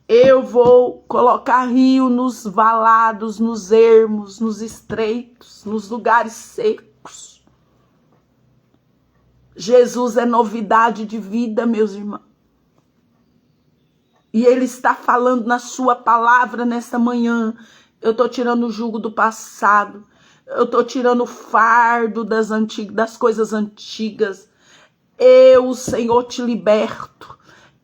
Eu vou colocar rio nos valados, nos ermos, nos estreitos, nos lugares secos. Jesus é novidade de vida, meus irmãos. E Ele está falando na sua palavra nessa manhã. Eu estou tirando o jugo do passado. Eu estou tirando o fardo das coisas antigas. Eu, Senhor, te liberto.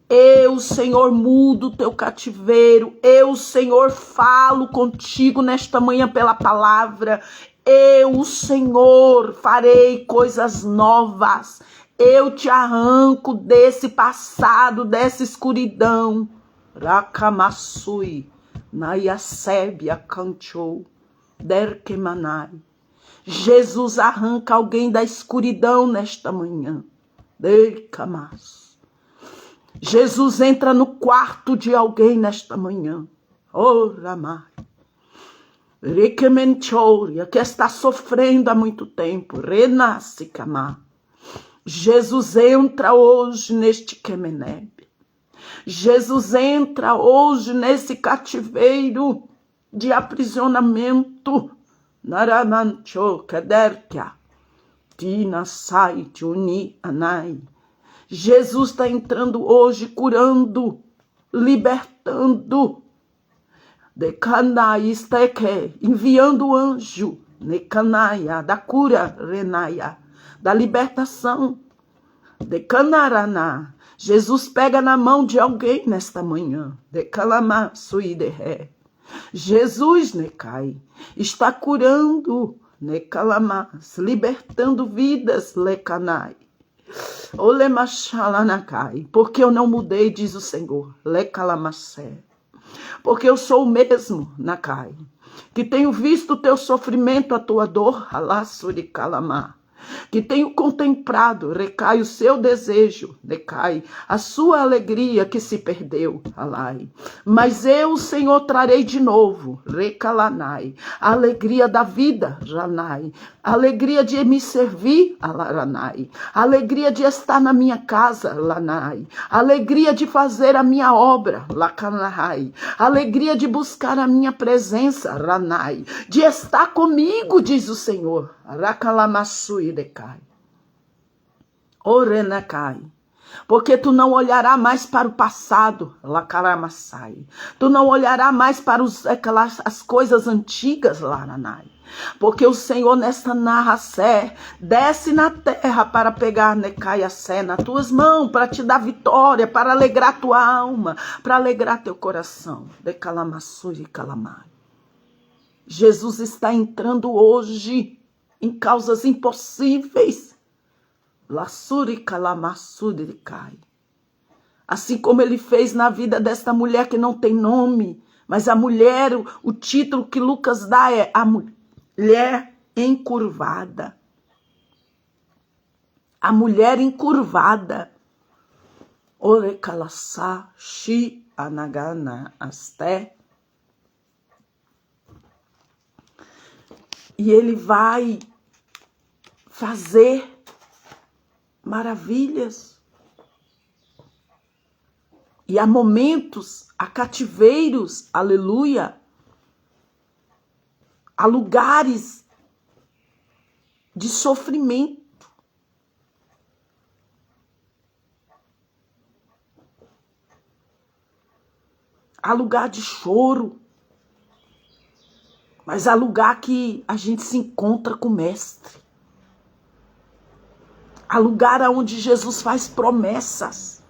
Eu, Senhor, mudo o teu cativeiro. Eu, Senhor, falo contigo nesta manhã pela palavra. Eu, Senhor, farei coisas novas. Eu te arranco desse passado, dessa escuridão. Rakamassui, Nayasébia cantou, Derkemanai. Jesus arranca alguém da escuridão nesta manhã. Derkamas. Jesus entra no quarto de alguém nesta manhã. Oh, Ramai. Rekemenchoria, que está sofrendo há muito tempo. Renasce, Kamá. Jesus entra hoje neste Kemeneb. Jesus entra hoje nesse cativeiro de aprisionamento. Naramancho Kaderkia. Tina Sai Tuni Anai. Jesus está entrando hoje curando, libertando. Dekanai Steke, enviando o anjo. Nekanaia, da cura, Renaia, da libertação. Dekanarana. Jesus pega na mão de alguém nesta manhã. Dekalama suideré. Jesus, Necai, está curando, Nekalamas, libertando vidas, Lekanai. Olemachalanakai, porque eu não mudei, diz o Senhor, Lekalamassé. Porque eu sou o mesmo, Nakai, que tenho visto o teu sofrimento, a tua dor, Alassuricalamá. Que tenho contemplado, recai o seu desejo, decai a sua alegria que se perdeu, alai. Mas eu, Senhor, trarei de novo, recalanai, a alegria da vida, janai, a alegria de me servir, alaranai, a alegria de estar na minha casa, lanai, a alegria de fazer a minha obra, lacanai, a alegria de buscar a minha presença, ranai, de estar comigo, diz o Senhor, Rakalamasui decai. Orenakai. Porque tu não olhará mais para o passado, Lakaramassai. Tu não olhará mais para as coisas antigas, Laranai. Porque o Senhor nesta narração desce na terra para pegar Necaiassé nas tuas mãos, para te dar vitória, para alegrar tua alma, para alegrar teu coração. Decalamassui e calamai. Jesus está entrando hoje em causas impossíveis. Lassuri calamassuri cai. Assim como ele fez na vida desta mulher que não tem nome, mas a mulher, o título que Lucas dá é a mulher encurvada. A mulher encurvada. Orekalassá shi anagana asté. E ele vai fazer maravilhas. E há momentos, há cativeiros, aleluia. Há lugares de sofrimento. Há lugar de choro. Mas há lugar que a gente se encontra com o Mestre. Há lugar onde Jesus faz promessas.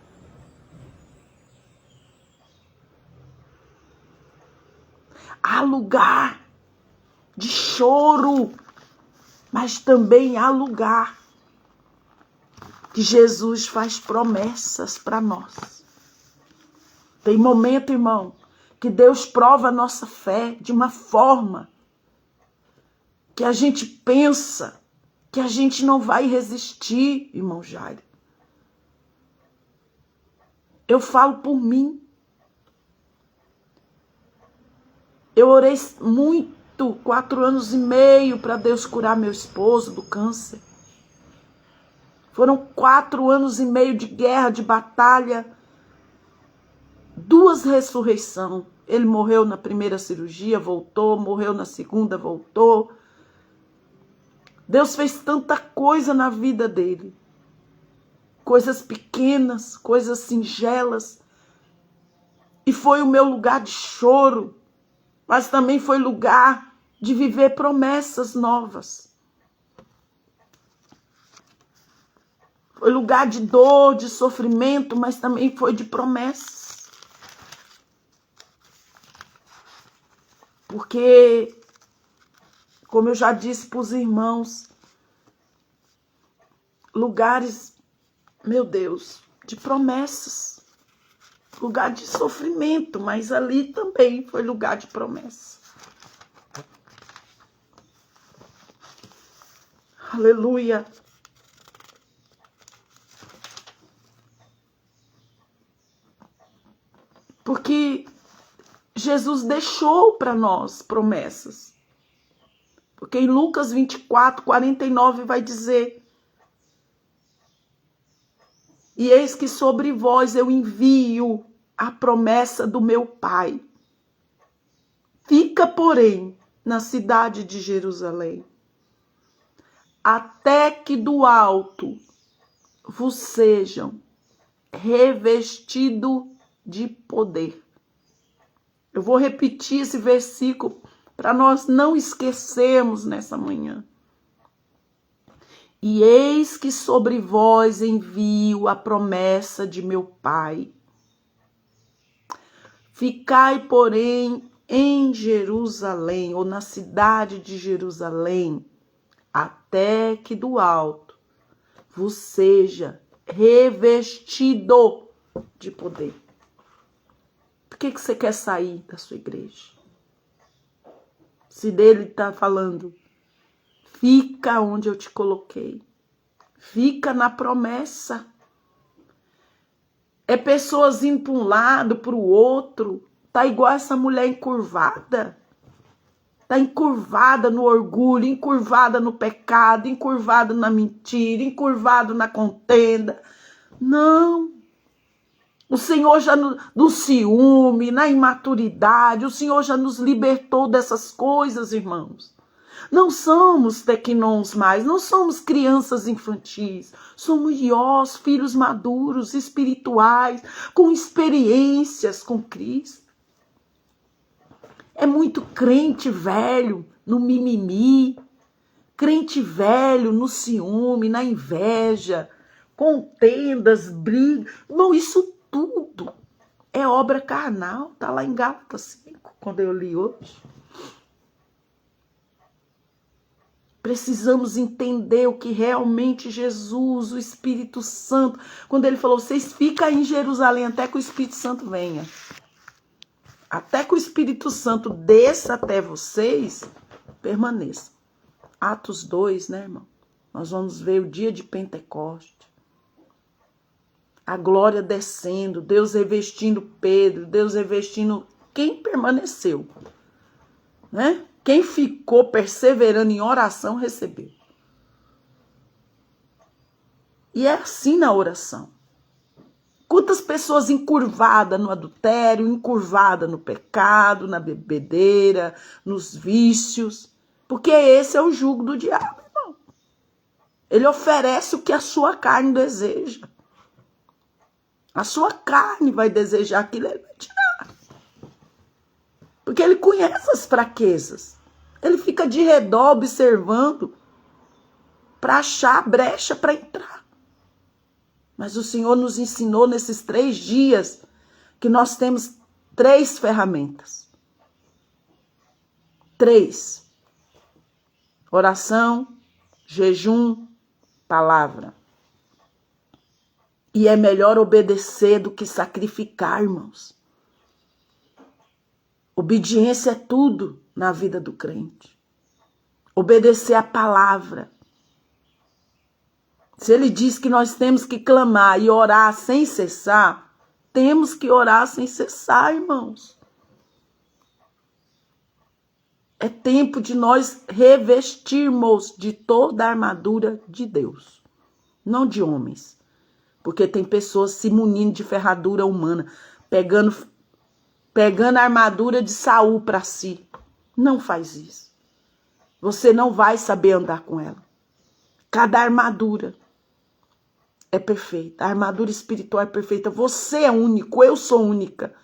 Há lugar de choro, mas também há lugar que Jesus faz promessas para nós. Tem momento, irmão, que Deus prova a nossa fé de uma forma que a gente pensa que a gente não vai resistir, irmão Jairo. Eu falo por mim. Eu orei muito, 4 anos e meio, para Deus curar meu esposo do câncer. Foram 4 anos e meio de guerra, de batalha. 2 ressurreições. Ele morreu na primeira cirurgia, voltou. Morreu na segunda, voltou. Deus fez tanta coisa na vida dele. Coisas pequenas, coisas singelas. E foi o meu lugar de choro. Mas também foi lugar de viver promessas novas. Foi lugar de dor, de sofrimento, mas também foi de promessas. Porque, como eu já disse para os irmãos, lugares, meu Deus, de promessas. Lugar de sofrimento, mas ali também foi lugar de promessa. Aleluia. Porque Jesus deixou para nós promessas. Porque em Lucas 24, 49 vai dizer: e eis que sobre vós eu envio a promessa do meu Pai. Fica, porém, na cidade de Jerusalém, até que do alto vos sejam revestido de poder. Eu vou repetir esse versículo para nós não esquecermos nessa manhã. E eis que sobre vós envio a promessa de meu Pai. Ficai, porém, em Jerusalém, ou na cidade de Jerusalém, até que do alto vos seja revestido de poder. Por que você quer sair da sua igreja? Se dele está falando, fica onde eu te coloquei. Fica na promessa. É pessoas indo para um lado, para o outro. Tá igual essa mulher encurvada. Tá encurvada no orgulho, encurvada no pecado, encurvada na mentira, encurvado na contenda. Não. O Senhor já no ciúme, na imaturidade, o Senhor já nos libertou dessas coisas, irmãos. Não somos tequinons mais, não somos crianças infantis. Somos iós, filhos maduros, espirituais, com experiências com Cristo. É muito crente velho no mimimi, crente velho no ciúme, na inveja, contendas, brigas. Não, isso tudo é obra carnal, está lá em Gálatas 5, quando eu li hoje. Precisamos entender o que realmente Jesus, o Espírito Santo, quando ele falou, vocês ficam em Jerusalém até que o Espírito Santo venha. Até que o Espírito Santo desça até vocês, permaneça. Atos 2, né, irmão? Nós vamos ver o dia de Pentecoste. A glória descendo, Deus revestindo Pedro, Deus revestindo quem permaneceu, né? Quem ficou perseverando em oração recebeu. E é assim na oração. Quantas pessoas encurvadas no adultério, encurvadas no pecado, na bebedeira, nos vícios. Porque esse é o jugo do diabo, irmão. Ele oferece o que a sua carne deseja. A sua carne vai desejar aquilo, ele vai tirar. Porque ele conhece as fraquezas. Ele fica de redor observando para achar a brecha para entrar. Mas o Senhor nos ensinou nesses 3 dias que nós temos 3 ferramentas. 3. Oração, jejum, palavra. E é melhor obedecer do que sacrificar, irmãos. Obediência é tudo na vida do crente. Obedecer a palavra. Se ele diz que nós temos que clamar e orar sem cessar, temos que orar sem cessar, irmãos. É tempo de nós revestirmos de toda a armadura de Deus. não de homens. Porque tem pessoas se munindo de ferradura humana, pegando a armadura de Saul para si. Não faz isso. Você não vai saber andar com ela. Cada armadura é perfeita. A armadura espiritual é perfeita. Você é único, eu sou única.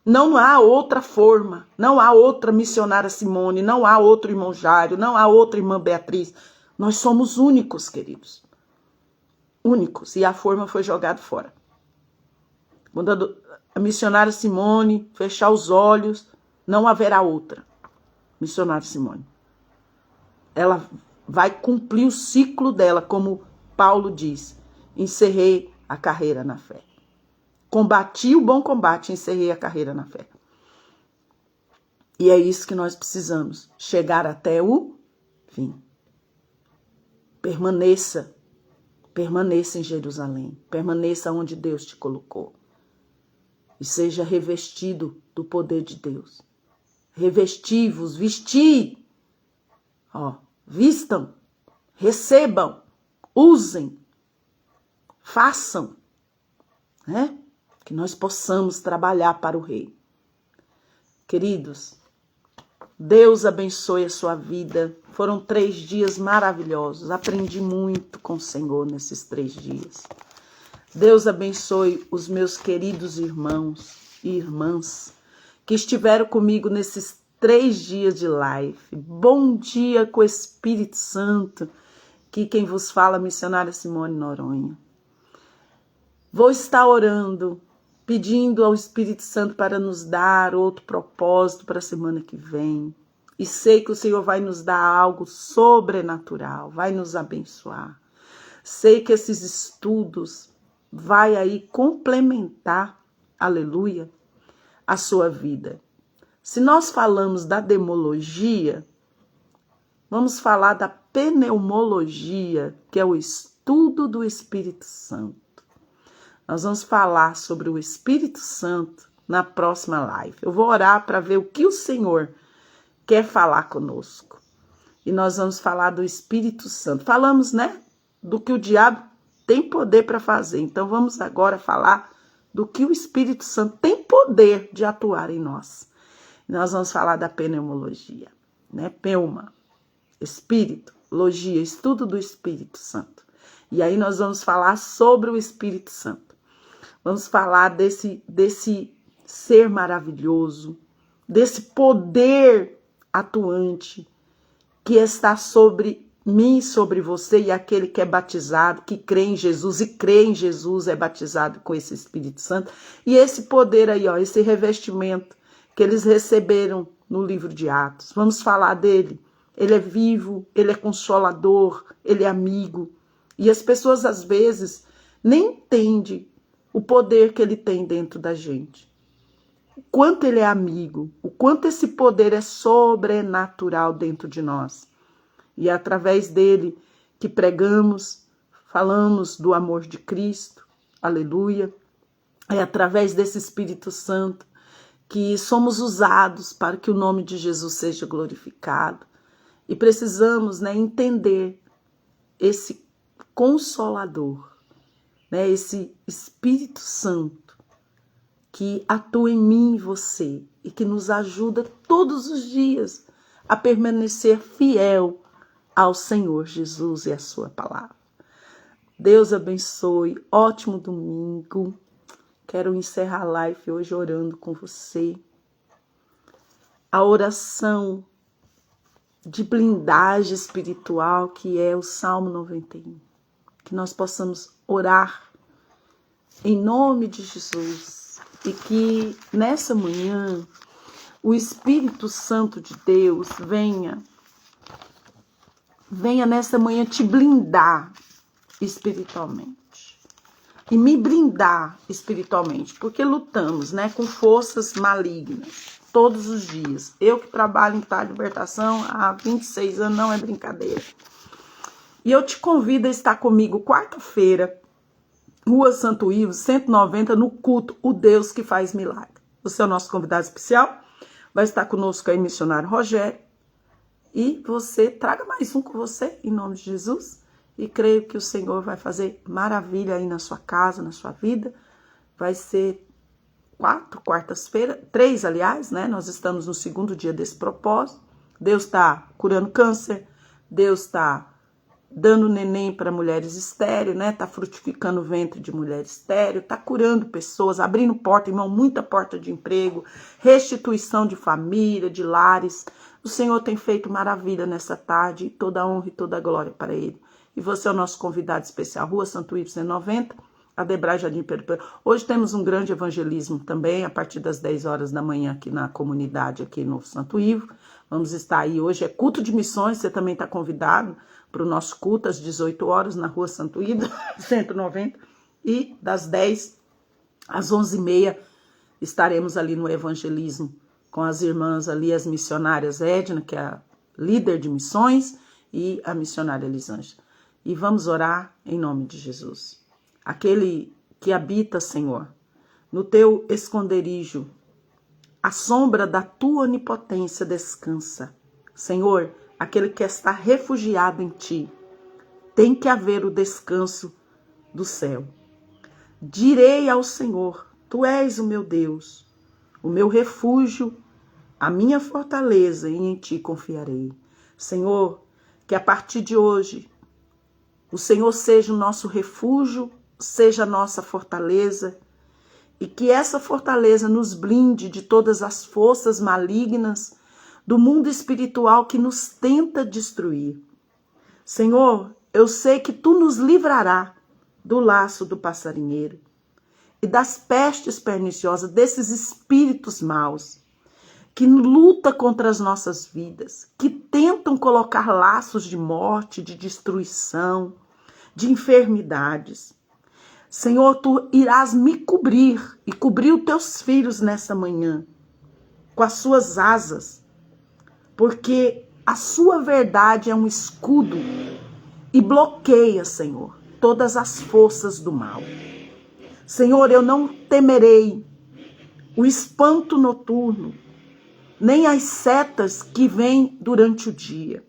Não há outra forma. Não há outra missionária Simone. Não há outro irmão Jário. Não há outra irmã Beatriz. Nós somos únicos, queridos. Únicos. E a forma foi jogada fora. Quando a missionária Simone fechar os olhos, não haverá outra missionária Simone. Ela vai cumprir o ciclo dela, como Paulo diz. Encerrei a carreira na fé. Combati o bom combate, encerrei a carreira na fé. E é isso que nós precisamos. Chegar até o fim. Permaneça em Jerusalém. Permaneça onde Deus te colocou. E seja revestido do poder de Deus. Revesti-vos, vesti. Vistam, recebam, usem, façam, né? Que nós possamos trabalhar para o Rei. Queridos, Deus abençoe a sua vida. Foram 3 dias maravilhosos. Aprendi muito com o Senhor nesses 3 dias. Deus abençoe os meus queridos irmãos e irmãs que estiveram comigo nesses 3 dias de live. Bom dia com o Espírito Santo. Aqui quem vos fala, missionária Simone Noronha. Vou estar orando, pedindo ao Espírito Santo para nos dar outro propósito para a semana que vem. E sei que o Senhor vai nos dar algo sobrenatural, vai nos abençoar. Sei que esses estudos vai aí complementar, aleluia, a sua vida. Se nós falamos da demologia, vamos falar da pneumologia, que é o estudo do Espírito Santo. Nós vamos falar sobre o Espírito Santo na próxima live. Eu vou orar para ver o que o Senhor quer falar conosco. E nós vamos falar do Espírito Santo. Falamos, né, do que o diabo tem poder para fazer. Então vamos agora falar do que o Espírito Santo tem poder de atuar em nós. Nós vamos falar da pneumologia, né? Pneuma, espírito, logia, estudo do Espírito Santo. E aí nós vamos falar sobre o Espírito Santo. Vamos falar desse ser maravilhoso, desse poder atuante que está sobre mim, sobre você e aquele que é batizado, que crê em Jesus e crê em Jesus, é batizado com esse Espírito Santo. E esse poder aí, esse revestimento que eles receberam no livro de Atos. Vamos falar dele. Ele é vivo, ele é consolador, ele é amigo. E as pessoas, às vezes, nem entendem o poder que ele tem dentro da gente. O quanto ele é amigo, o quanto esse poder é sobrenatural dentro de nós. E é através dele que pregamos, falamos do amor de Cristo, aleluia. É através desse Espírito Santo que somos usados para que o nome de Jesus seja glorificado. E precisamos, né, entender esse Consolador, né, esse Espírito Santo que atua em mim e você e que nos ajuda todos os dias a permanecer fiel ao Senhor Jesus e à sua palavra. Deus abençoe, ótimo domingo. Quero encerrar a live hoje orando com você. A oração de blindagem espiritual que é o Salmo 91. Que nós possamos orar em nome de Jesus. E que nessa manhã o Espírito Santo de Deus venha nessa manhã te blindar espiritualmente. E me blindar espiritualmente, porque lutamos, né, com forças malignas todos os dias. Eu que trabalho em tal libertação há 26 anos, não é brincadeira. E eu te convido a estar comigo quarta-feira, Rua Santo Ivo, 190, no culto O Deus que Faz Milagre. Você é o nosso convidado especial, vai estar conosco aí missionário Rogério. E você, traga mais um com você, em nome de Jesus. e creio que o Senhor vai fazer maravilha aí na sua casa, na sua vida. Vai ser 4 quartas-feiras, 3, aliás, né? Nós estamos no 2º dia desse propósito. Deus está curando câncer, Deus está dando neném para mulheres estéreis, né? Está frutificando o ventre de mulher estéril, está curando pessoas, abrindo porta, irmão, muita porta de emprego, restituição de família, de lares. O Senhor tem feito maravilha nessa tarde, toda a honra e toda a glória para Ele. E você é o nosso convidado especial, Rua Santo Ivo 190, Adebray Jardim Pedro. Hoje temos um grande evangelismo também, a partir das 10 horas da manhã aqui na comunidade, aqui no Santo Ivo. Vamos estar aí, hoje é culto de missões, você também está convidado para o nosso culto às 18 horas na Rua Santo Ivo 190. E das 10 às 11h30 estaremos ali no evangelismo com as irmãs ali, as missionárias Edna, que é a líder de missões, e a missionária Elisângela. E vamos orar em nome de Jesus. Aquele que habita, Senhor, no teu esconderijo, a sombra da tua onipotência descansa. Senhor, aquele que está refugiado em ti, tem que haver o descanso do céu. Direi ao Senhor, tu és o meu Deus, o meu refúgio, a minha fortaleza, e em ti confiarei. Senhor, que a partir de hoje, o Senhor seja o nosso refúgio, seja a nossa fortaleza, e que essa fortaleza nos blinde de todas as forças malignas do mundo espiritual que nos tenta destruir. Senhor, eu sei que tu nos livrará do laço do passarinheiro e das pestes perniciosas, desses espíritos maus que lutam contra as nossas vidas, que tentam colocar laços de morte, de destruição, de enfermidades. Senhor, tu irás me cobrir e cobrir os teus filhos nessa manhã com as suas asas, porque a sua verdade é um escudo e bloqueia, Senhor, todas as forças do mal. Senhor, eu não temerei o espanto noturno, nem as setas que vêm durante o dia,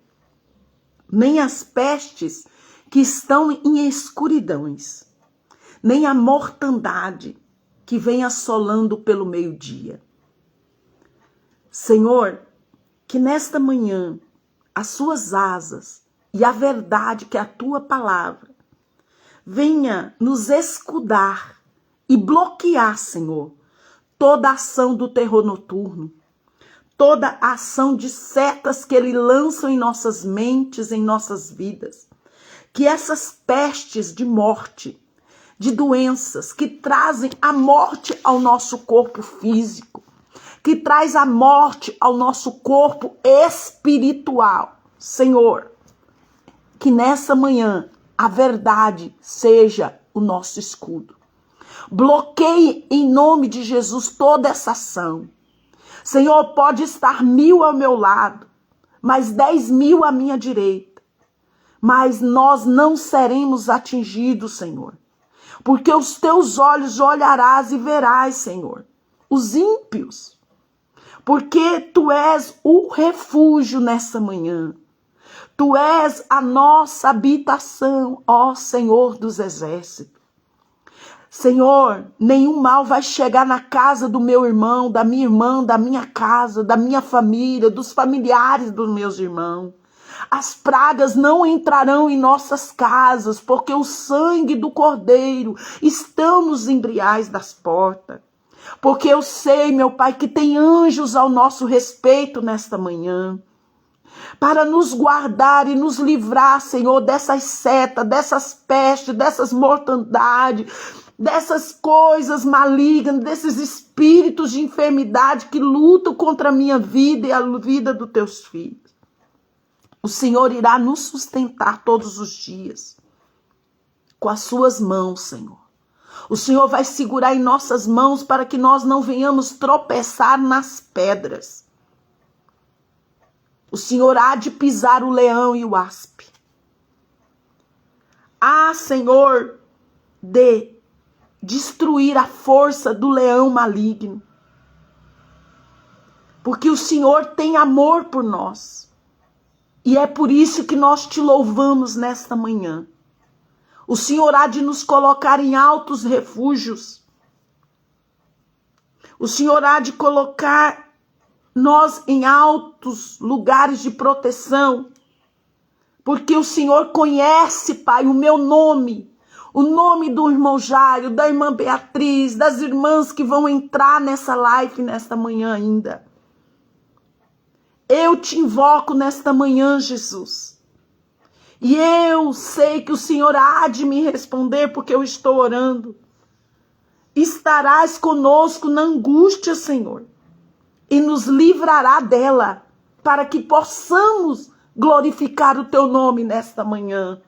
nem as pestes que estão em escuridões, nem a mortandade que vem assolando pelo meio-dia. Senhor, que nesta manhã as suas asas e a verdade que é a tua palavra venha nos escudar e bloquear, Senhor, toda a ação do terror noturno, toda a ação de setas que ele lança em nossas mentes, em nossas vidas. Que essas pestes de morte, de doenças que trazem a morte ao nosso corpo físico, que traz a morte ao nosso corpo espiritual. Senhor, que nessa manhã a verdade seja o nosso escudo. Bloqueie em nome de Jesus toda essa ação. Senhor, pode estar 1000 ao meu lado, mas 10.000 à minha direita. Mas nós não seremos atingidos, Senhor. Porque os teus olhos olharás e verás, Senhor, os ímpios. Porque tu és o refúgio nessa manhã. Tu és a nossa habitação, ó Senhor dos exércitos. Senhor, nenhum mal vai chegar na casa do meu irmão, da minha irmã, da minha casa, da minha família, dos familiares dos meus irmãos. As pragas não entrarão em nossas casas, porque o sangue do Cordeiro está nos embriais das portas. Porque eu sei, meu Pai, que tem anjos ao nosso respeito nesta manhã, para nos guardar e nos livrar, Senhor, dessas setas, dessas pestes, dessas mortandades, dessas coisas malignas, desses espíritos de enfermidade que lutam contra a minha vida e a vida dos teus filhos. O Senhor irá nos sustentar todos os dias com as suas mãos, Senhor. O Senhor vai segurar em nossas mãos para que nós não venhamos tropeçar nas pedras. O Senhor há de pisar o leão e o aspe. Há, Senhor, de destruir a força do leão maligno. Porque o Senhor tem amor por nós. E é por isso que nós te louvamos nesta manhã. O Senhor há de nos colocar em altos refúgios. O Senhor há de colocar nós em altos lugares de proteção. Porque o Senhor conhece, Pai, o meu nome. O nome do irmão Jairo, da irmã Beatriz, das irmãs que vão entrar nessa live nesta manhã ainda. Eu te invoco nesta manhã, Jesus. E eu sei que o Senhor há de me responder porque eu estou orando. Estarás conosco na angústia, Senhor, e nos livrará dela, para que possamos glorificar o teu nome nesta manhã.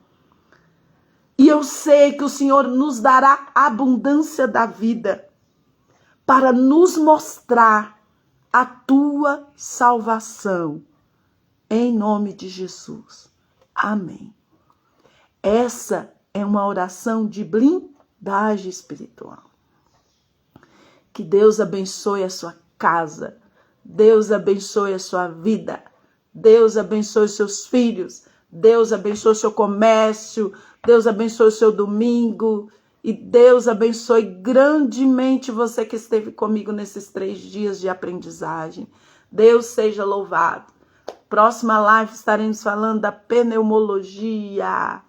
E eu sei que o Senhor nos dará a abundância da vida para nos mostrar a tua salvação. Em nome de Jesus. Amém. Essa é uma oração de blindagem espiritual. Que Deus abençoe a sua casa. Deus abençoe a sua vida. Deus abençoe os seus filhos. Deus abençoe o seu comércio. Deus abençoe o seu domingo. E Deus abençoe grandemente você que esteve comigo nesses 3 dias de aprendizagem. Deus seja louvado. Próxima live estaremos falando da pneumologia,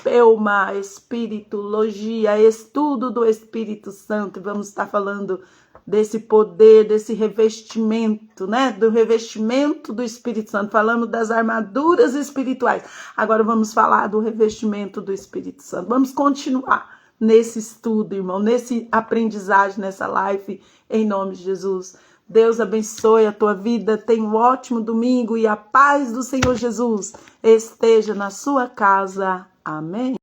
peuma, espiritologia, estudo do Espírito Santo. Vamos estar falando desse poder, desse revestimento, né? Do revestimento do Espírito Santo. Falamos das armaduras espirituais. Agora vamos falar do revestimento do Espírito Santo. Vamos continuar nesse estudo, irmão, nesse aprendizagem, nessa live, em nome de Jesus. Deus abençoe a tua vida, tenha um ótimo domingo e a paz do Senhor Jesus esteja na sua casa. Amém.